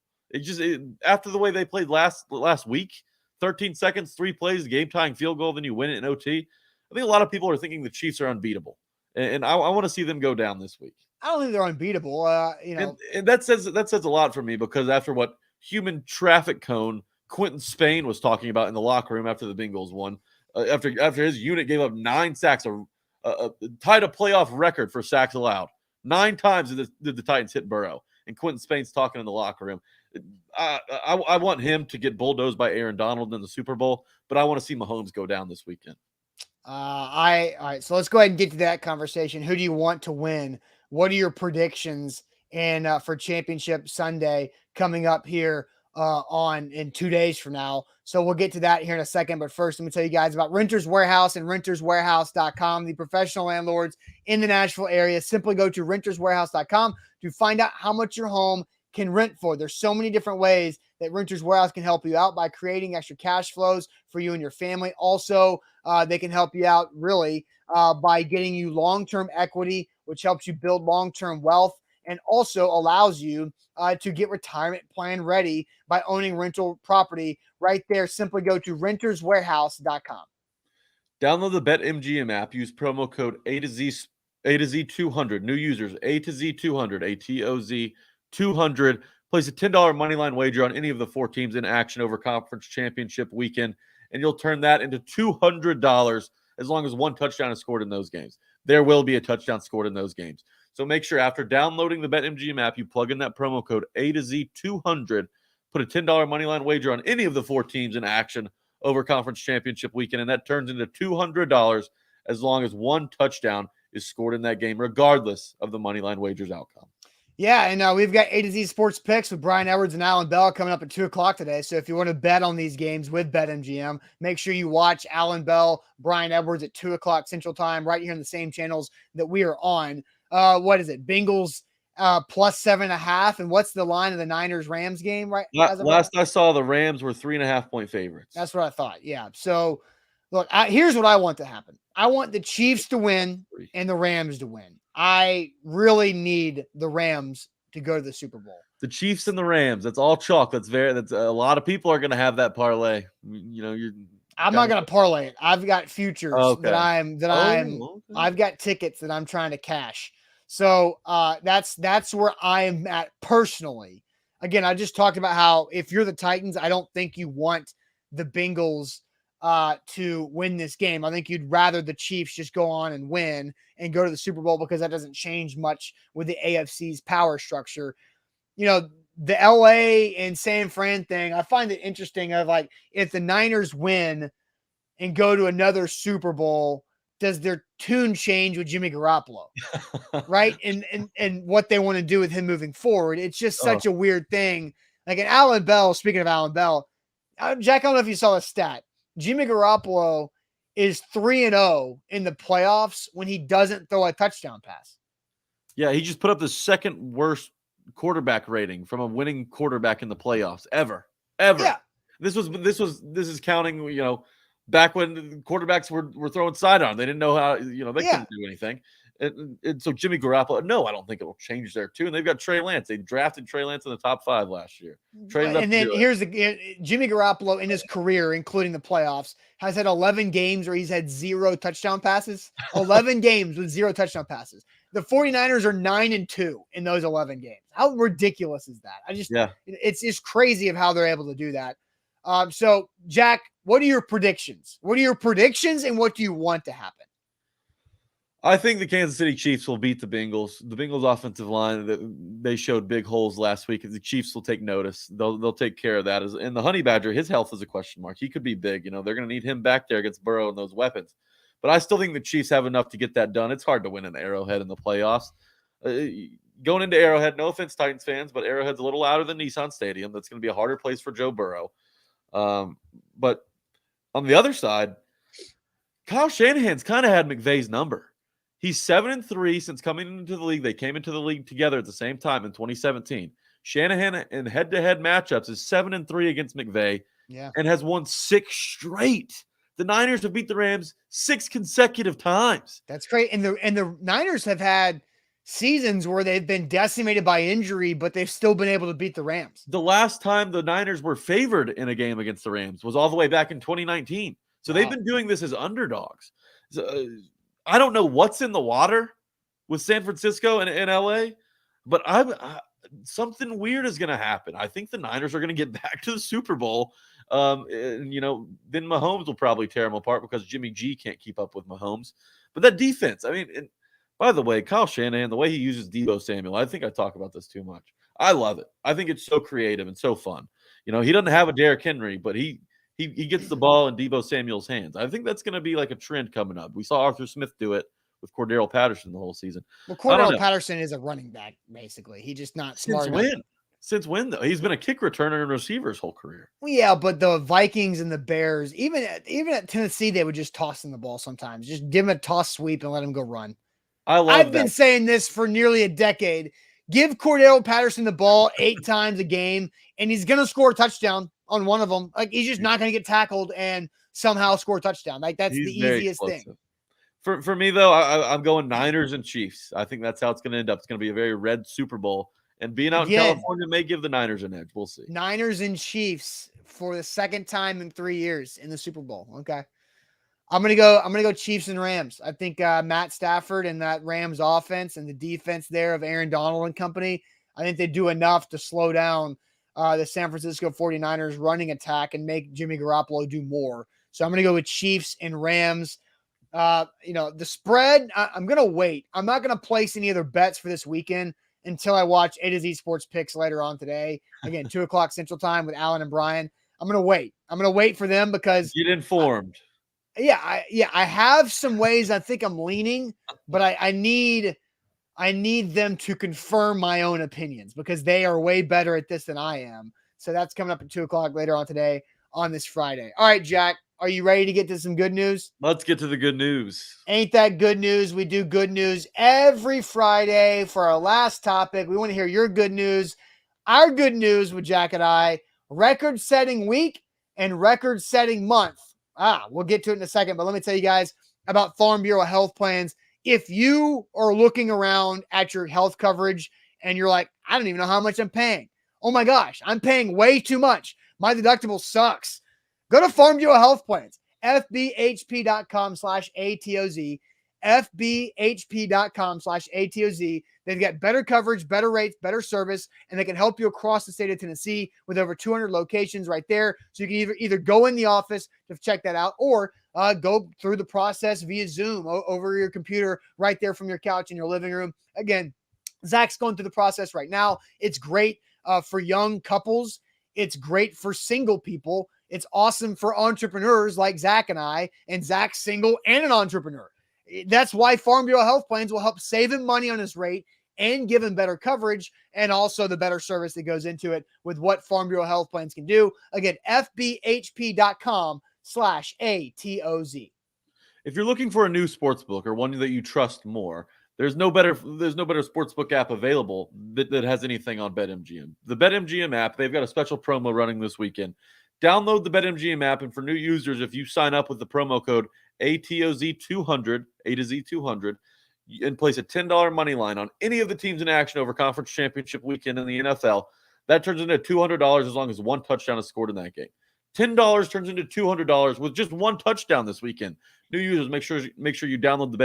After the way they played last week, 13 seconds, 3 plays, game-tying field goal, then you win it in OT. I think a lot of people are thinking the Chiefs are unbeatable, and I want to see them go down this week. I don't think they're unbeatable. And that says a lot for me, because after what human traffic cone Quentin Spain was talking about in the locker room after the Bengals won, after his unit gave up 9 sacks, tied a playoff record for sacks allowed. 9 times did the Titans hit Burrow, and Quentin Spain's talking in the locker room. I want him to get bulldozed by Aaron Donald in the Super Bowl, but I want to see Mahomes go down this weekend. All right. So let's go ahead and get to that conversation. Who do you want to win? What are your predictions for Championship Sunday coming up here in 2 days from now? So we'll get to that here in a second. But first, let me tell you guys about Renters Warehouse and renterswarehouse.com, the professional landlords in the Nashville area. Simply go to renterswarehouse.com to find out how much your home can rent for. There's so many different ways that Renters Warehouse can help you out by creating extra cash flows for you and your family. Also, they can help you out really by getting you long-term equity, which helps you build long-term wealth and also allows you to get retirement plan ready by owning rental property right there. Simply go to renterswarehouse.com. Download the BetMGM app. Use promo code A to Z 200. New users A to Z 200. ATOZ 200. Place a $10 moneyline wager on any of the 4 teams in action over conference championship weekend, and you'll turn that into $200 as long as 1 touchdown is scored in those games. There will be a touchdown scored in those games. So make sure after downloading the BetMGM app, you plug in that promo code A to Z 200. Put a $10 moneyline wager on any of the 4 teams in action over conference championship weekend, and that turns into $200 as long as 1 touchdown is scored in that game, regardless of the moneyline wager's outcome. Yeah, and we've got A to Z Sports Picks with Brian Edwards and Alan Bell coming up at 2 o'clock today. So if you want to bet on these games with BetMGM, make sure you watch Alan Bell, Brian Edwards at 2 o'clock Central Time, right here in the same channels that we are on. What is it? Bengals plus 7.5. And what's the line of the Niners-Rams game? Right. Last I saw, the Rams were 3.5-point favorites. That's what I thought. Yeah. So look, here's what I want to happen. I want the Chiefs to win and the Rams to win. I really need the Rams to go to the Super Bowl. The Chiefs and the Rams. That's all chalk. That's a lot of people are going to have that parlay. I'm not going to parlay it. I've got futures I've got tickets that I'm trying to cash. So that's where I'm at personally. Again, I just talked about how if you're the Titans, I don't think you want the Bengals to win this game. I think you'd rather the Chiefs just go on and win and go to the Super Bowl, because that doesn't change much with the AFC's power structure. The LA and San Fran thing, I find it interesting of like, if the Niners win and go to another Super Bowl, does their tune change with Jimmy Garoppolo? Right. And what they want to do with him moving forward. It's just such a weird thing. Like an Alan Bell, speaking of Alan Bell, Jack, I don't know if you saw a stat. Jimmy Garoppolo is 3-0 in the playoffs when he doesn't throw a touchdown pass. Yeah, he just put up the second worst quarterback rating from a winning quarterback in the playoffs ever. Yeah. This is counting, back when quarterbacks were throwing sidearm. They didn't know how, they couldn't do anything. And so Jimmy Garoppolo, no, I don't think it'll change there too. And they've got Trey Lance. They drafted Trey Lance in the top 5 last year. And then here's Jimmy Garoppolo in his career, including the playoffs, has had 11 games where he's had 0 touchdown passes. 11 games with 0 touchdown passes. The 49ers are 9-2 in those 11 games. How ridiculous is that? It's just crazy of how they're able to do that. So Jack, what are your predictions? What are your predictions and what do you want to happen? I think the Kansas City Chiefs will beat the Bengals. The Bengals offensive line, they showed big holes last week. The Chiefs will take notice. They'll take care of that. And the Honey Badger, his health is a question mark. He could be big. They're going to need him back there against Burrow and those weapons. But I still think the Chiefs have enough to get that done. It's hard to win an Arrowhead in the playoffs. Going into Arrowhead, no offense, Titans fans, but Arrowhead's a little louder than Nissan Stadium. That's going to be a harder place for Joe Burrow. But on the other side, Kyle Shanahan's kind of had McVay's number. He's 7-3 since coming into the league. They came into the league together at the same time in 2017. Shanahan in head-to-head matchups is 7-3 against McVay and has won 6 straight. The Niners have beat the Rams 6 consecutive times. That's great. And the Niners have had seasons where they've been decimated by injury, but they've still been able to beat the Rams. The last time the Niners were favored in a game against the Rams was all the way back in 2019. So they've been doing this as underdogs. So, I don't know what's in the water with San Francisco and LA, but something weird is going to happen. I think the Niners are going to get back to the Super Bowl. And, then Mahomes will probably tear them apart because Jimmy G can't keep up with Mahomes. But that defense, I mean, by the way, Kyle Shanahan, the way he uses Deebo Samuel, I think I talk about this too much. I love it. I think it's so creative and so fun. He doesn't have a Derrick Henry, but he gets the ball in Deebo Samuel's hands. I think that's going to be like a trend coming up. We saw Arthur Smith do it with Cordero Patterson the whole season. Well, Cordero Patterson is a running back, basically. He's just not smart enough. Since when, though? He's been a kick returner and receiver his whole career. Well, yeah, but the Vikings and the Bears, even at Tennessee, they would just toss him the ball sometimes. Just give him a toss sweep and let him go run. I've been saying this for nearly a decade. Give Cordero Patterson the ball 8 times a game, and he's going to score a touchdown on one of them. Like, he's just not going to get tackled and somehow score a touchdown. Like, that's the easiest thing. For me, though, I'm going Niners and Chiefs. I think that's how it's going to end up. It's going to be a very red Super Bowl. And being out in California may give the Niners an edge. We'll see. Niners and Chiefs for the second time in 3 years in the Super Bowl. Okay. I'm gonna go Chiefs and Rams. I think Matt Stafford and that Rams offense and the defense there of Aaron Donald and company, I think they do enough to slow down the San Francisco 49ers running attack and make Jimmy Garoppolo do more. So I'm gonna go with Chiefs and Rams. The spread, I'm gonna wait. I'm not gonna place any other bets for this weekend until I watch A to Z Sports Picks later on today. Again, 2:00 Central Time with Alan and Brian. I'm gonna wait. I'm gonna wait for them because get informed. I have some ways I think I'm leaning, but I need them to confirm my own opinions because they are way better at this than I am. So that's coming up at 2:00 later on today on this Friday. All right, Jack, are you ready to get to some good news? Let's get to the good news. Ain't that good news? We do good news every Friday for our last topic. We want to hear your good news. Our good news with Jack and I, record-setting week and record-setting month. We'll get to it in a second, but let me tell you guys about Farm Bureau health plans. If you are looking around at your health coverage and you're like, I don't even know how much I'm paying. Oh my gosh, I'm paying way too much. My deductible sucks. Go to Farm Bureau Health Plans, fbhp.com/ATOZ, fbhp.com/ATOZ. They've got better coverage, better rates, better service, and they can help you across the state of Tennessee with over 200 locations right there. So you can either go in the office to check that out or go through the process via Zoom over your computer right there from your couch in your living room. Again, Zach's going through the process right now. It's great for young couples. It's great for single people. It's awesome for entrepreneurs like Zach and I, and Zach's single and an entrepreneur. That's why Farm Bureau Health Plans will help save him money on his rate and give him better coverage and also the better service that goes into it with what Farm Bureau Health Plans can do. Again, fbhp.com/ATOZ. If you're looking for a new sports book or one that you trust more, there's no better sportsbook app available that has anything on BetMGM. The BetMGM app, they've got a special promo running this weekend. Download the BetMGM app, and for new users, if you sign up with the promo code ATOZ200, A to Z 200, and place a $10 money line on any of the teams in action over conference championship weekend in the NFL, that turns into $200 as long as one touchdown is scored in that game. $10 turns into $200 with just one touchdown this weekend. New users, make sure you download the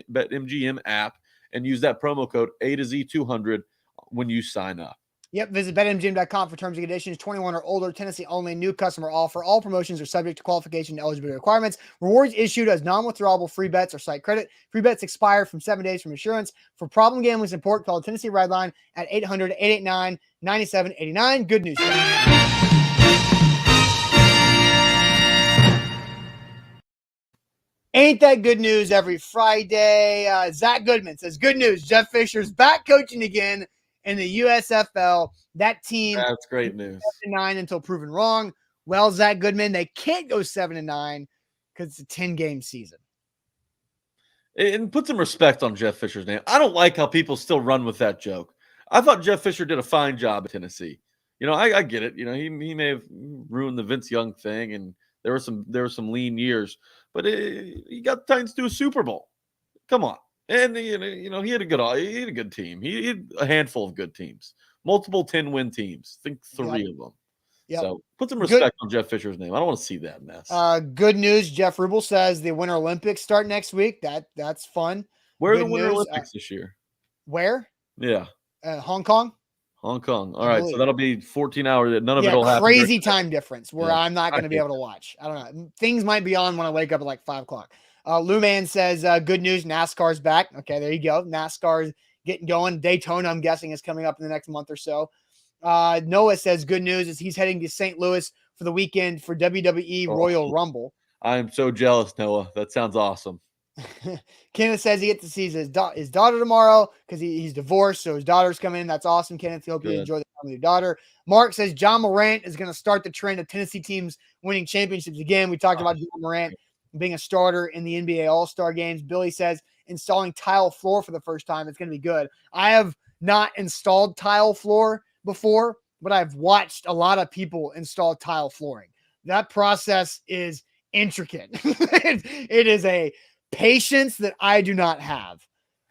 BetMGM app and use that promo code A to Z 200 when you sign up. Yep, visit BetMGM.com for terms and conditions. 21 or older, Tennessee only, new customer offer. All promotions are subject to qualification and eligibility requirements. Rewards issued as non-withdrawable free bets or site credit. Free bets expire from 7 days from issuance. For problem gambling support, call the Tennessee Red Line at 800-889-9789. Good news. Ain't that good news every Friday? Zach Goodman says, good news. Jeff Fisher's back coaching again in the USFL. That team, That's great news. 7-9 until proven wrong. Well, Zach Goodman, they can't go 7-9 because it's a 10-game season. And put some respect on Jeff Fisher's name. I don't like how people still run with that joke. I thought Jeff Fisher did a fine job at Tennessee. I get it. He may have ruined the Vince Young thing, and there were some lean years, but he got the Titans to a Super Bowl. Come on, and he had a good team. He had a handful of good teams, multiple 10-win teams. I think 3 of them. Yep. So put some respect on Jeff Fisher's name. I don't want to see that mess. Good news. Jeff Vrabel says the Winter Olympics start next week. That's fun. Where are the Winter Olympics this year? Where? Yeah. Hong Kong. Hong Kong. All right. So that'll be 14 hours. None of it will happen. Crazy time difference where I'm not going to be able to watch. I don't know. Things might be on when I wake up at like 5 o'clock. Lou Man says, good news. NASCAR's back. Okay, there you go. NASCAR's getting going. Daytona, I'm guessing, is coming up in the next month or so. Noah says, good news is he's heading to St. Louis for the weekend for WWE Royal Rumble. I'm so jealous, Noah. That sounds awesome. Kenneth says he gets to see his daughter tomorrow because he's divorced, so his daughter's coming in. That's awesome, Kenneth. Hope you enjoy the time with your daughter. Mark says John Morant is going to start the trend of Tennessee teams winning championships again. We talked about John Morant being a starter in the NBA All-Star games. Billy says installing tile floor for the first time. It's going to be good. I have not installed tile floor before, but I've watched a lot of people install tile flooring. That process is intricate. It is a patience that I do not have.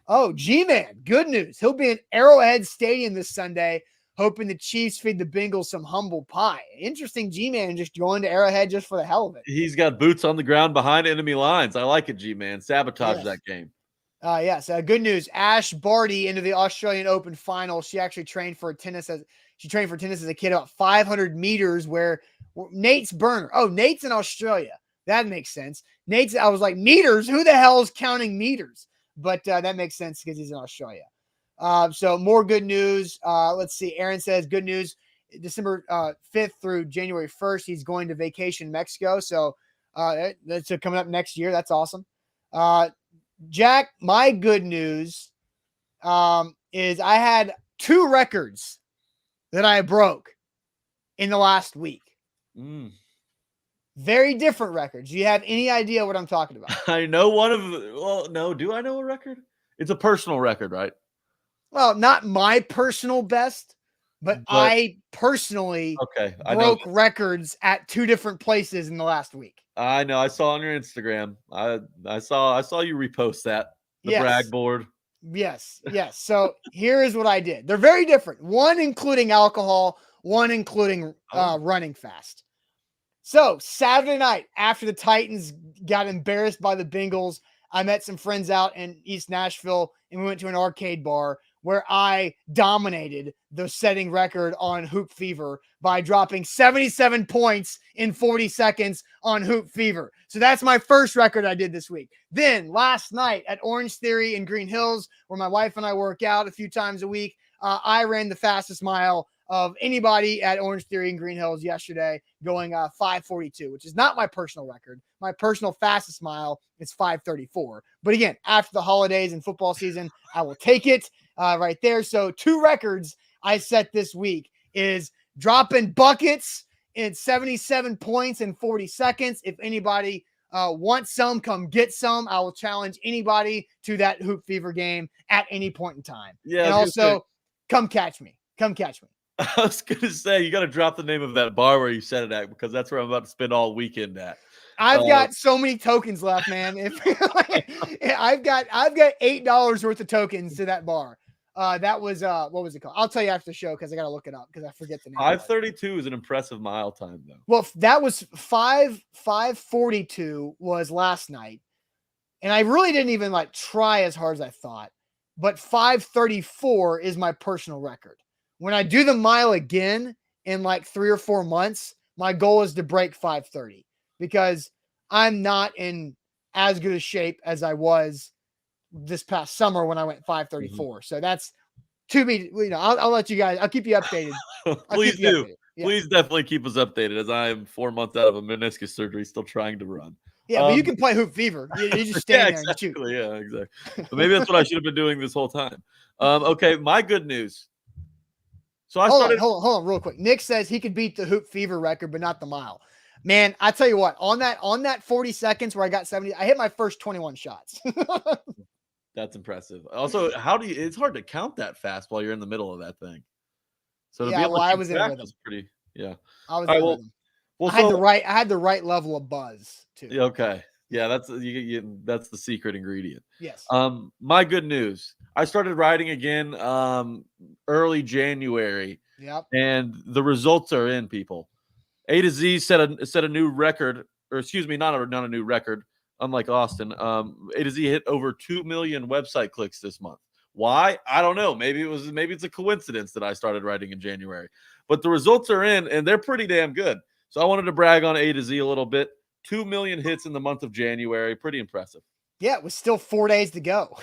Oh, G-Man, good news. He'll be in Arrowhead Stadium this Sunday, hoping the Chiefs feed the Bengals some humble pie. Interesting, G-Man just going to Arrowhead just for the hell of it. He's got boots on the ground behind enemy lines. I like it, G-Man. Sabotage that game. Yes. Good news. Ash Barty into the Australian Open final. She actually trained for tennis as a kid about 500 meters where Nate's burner. Oh, Nate's in Australia. That makes sense. I was like, meters? Who the hell is counting meters? But that makes sense because he's in Australia. So more good news. Let's see. Aaron says good news. December 5th through January 1st, he's going to vacation Mexico. So that's coming up next year. That's awesome. Jack, my good news is I had 2 records that I broke in the last week. Very different records. Do you have any idea what I'm talking about? I know one of them. Well, no. Do I know a record? It's a personal record, right? Well, not my personal best, but I personally broke records at 2 different places in the last week. I know. I saw on your Instagram. I saw you repost that. The brag board. Yes. So here is what I did. They're very different. One including alcohol, one including running fast. So Saturday night, after the Titans got embarrassed by the Bengals, I met some friends out in East Nashville, and we went to an arcade bar where I dominated the setting record on Hoop Fever by dropping 77 points in 40 seconds on Hoop Fever. So that's my first record I did this week. Then last night at Orange Theory in Green Hills, where my wife and I work out a few times a week, I ran the fastest mile of anybody at Orange Theory in Green Hills yesterday, going 5:42, which is not my personal record. My personal fastest mile is 5:34. But again, after the holidays and football season, I will take it right there. So 2 records I set this week is dropping buckets in 77 points in 40 seconds. If anybody wants some, come get some. I will challenge anybody to that Hoop Fever game at any point in time. Yeah, and also come catch me. Come catch me. I was going to say, you got to drop the name of that bar where you said it at, because that's where I'm about to spend all weekend at. I've got so many tokens left, man. I've got $8 worth of tokens to that bar. That was what was it called? I'll tell you after the show because I got to look it up because I forget the name. 5:32 is an impressive mile time, though. Well, that was 5:42 was last night, and I really didn't even try as hard as I thought. But 5:34 is my personal record. When I do the mile again in 3 or 4 months, my goal is to break 5:30 because I'm not in as good a shape as I was this past summer when I went 5:34. Mm-hmm. So that's to be, I'll let you guys, I'll keep you updated. Please do. Yeah. Please definitely keep us updated as I am 4 months out of a meniscus surgery, still trying to run. Yeah, but you can play Hoop Fever. You just stand there and shoot. Yeah, exactly. But maybe that's what I should have been doing this whole time. Okay, my good news. So I started. Hold on, real quick. Nick says he could beat the Hoop Fever record, but not the mile. Man, I tell you what, on that 40 seconds where I got 70, I hit my first 21 shots. That's impressive. Also, it's hard to count that fast while you're in the middle of that thing. So to be able to I was in a rhythm. pretty, yeah. I was in a rhythm. Well, I had the right level of buzz too. Okay. Yeah, that's that's the secret ingredient. Yes. My good news. I started riding again early January. Yep. And the results are in, people. A to Z set a new record, or excuse me, not a new record. Unlike Austin, A to Z hit over 2 million website clicks this month. Why? I don't know. Maybe it's a coincidence that I started writing in January. But the results are in, and they're pretty damn good. So I wanted to brag on A to Z a little bit. 2 million hits in the month of January. Pretty impressive. Yeah, it was still 4 days to go.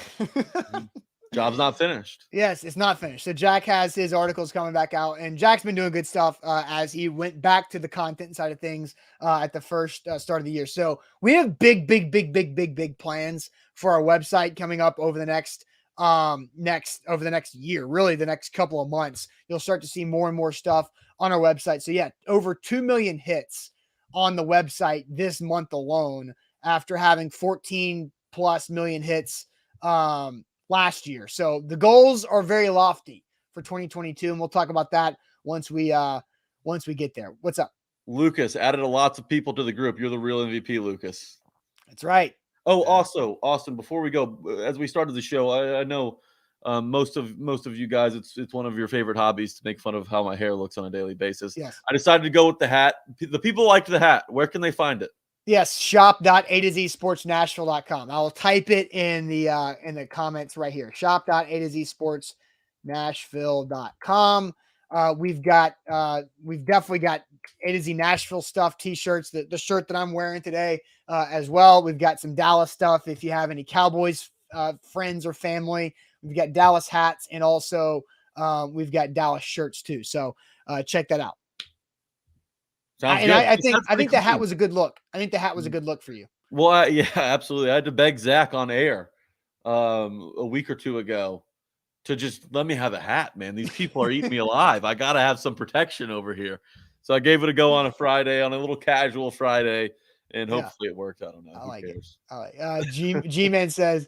Job's not finished. Yes, it's not finished. So Jack has his articles coming back out, and Jack's been doing good stuff as he went back to the content side of things at the first start of the year. So we have big plans for our website coming up over the next year, really the next couple of months. You'll start to see more and more stuff on our website. So yeah, over 2 million hits on the website this month alone after having 14 plus million hits last year. So the goals are very lofty for 2022, and we'll talk about that once we get there. What's up? Lucas added lots of people to the group. You're the real MVP, Lucas. That's right. Oh, also, Austin, before we go, as we started the show, I know most of you guys, it's one of your favorite hobbies to make fun of how my hair looks on a daily basis. Yes. I decided to go with the hat. The people liked the hat. Where can they find it? Yes, shop.a2zsportsnashville.com. I will type it in the comments right here. Shop.a2zsportsnashville.com. We've definitely got A to Z Nashville stuff, t-shirts, the shirt that I'm wearing today as well. We've got some Dallas stuff. If you have any Cowboys friends or family, we've got Dallas hats, and also we've got Dallas shirts too. So check that out. I think the hat was a good look. I think the hat was a good look for you. Well, yeah, absolutely. I had to beg Zach on air a week or two ago to just let me have a hat, man. These people are eating me alive. I got to have some protection over here. So I gave it a go on a Friday, on a little casual Friday, and hopefully it worked. I don't know. I like it. G-Man says,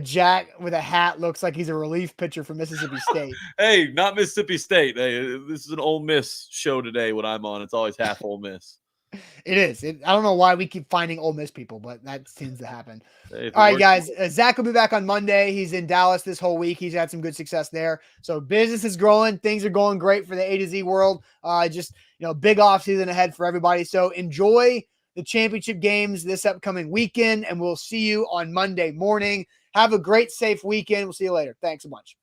Jack with a hat looks like he's a relief pitcher for Mississippi State. Hey, not Mississippi State. Hey, this is an Ole Miss show today when I'm on. It's always half Ole Miss. It is. I don't know why we keep finding Ole Miss people, but that tends to happen. Hey, all right, guys. Zach will be back on Monday. He's in Dallas this whole week. He's had some good success there. So business is growing. Things are going great for the A to Z world. Big off season ahead for everybody. So enjoy the championship games this upcoming weekend, and we'll see you on Monday morning. Have a great, safe weekend. We'll see you later. Thanks a bunch.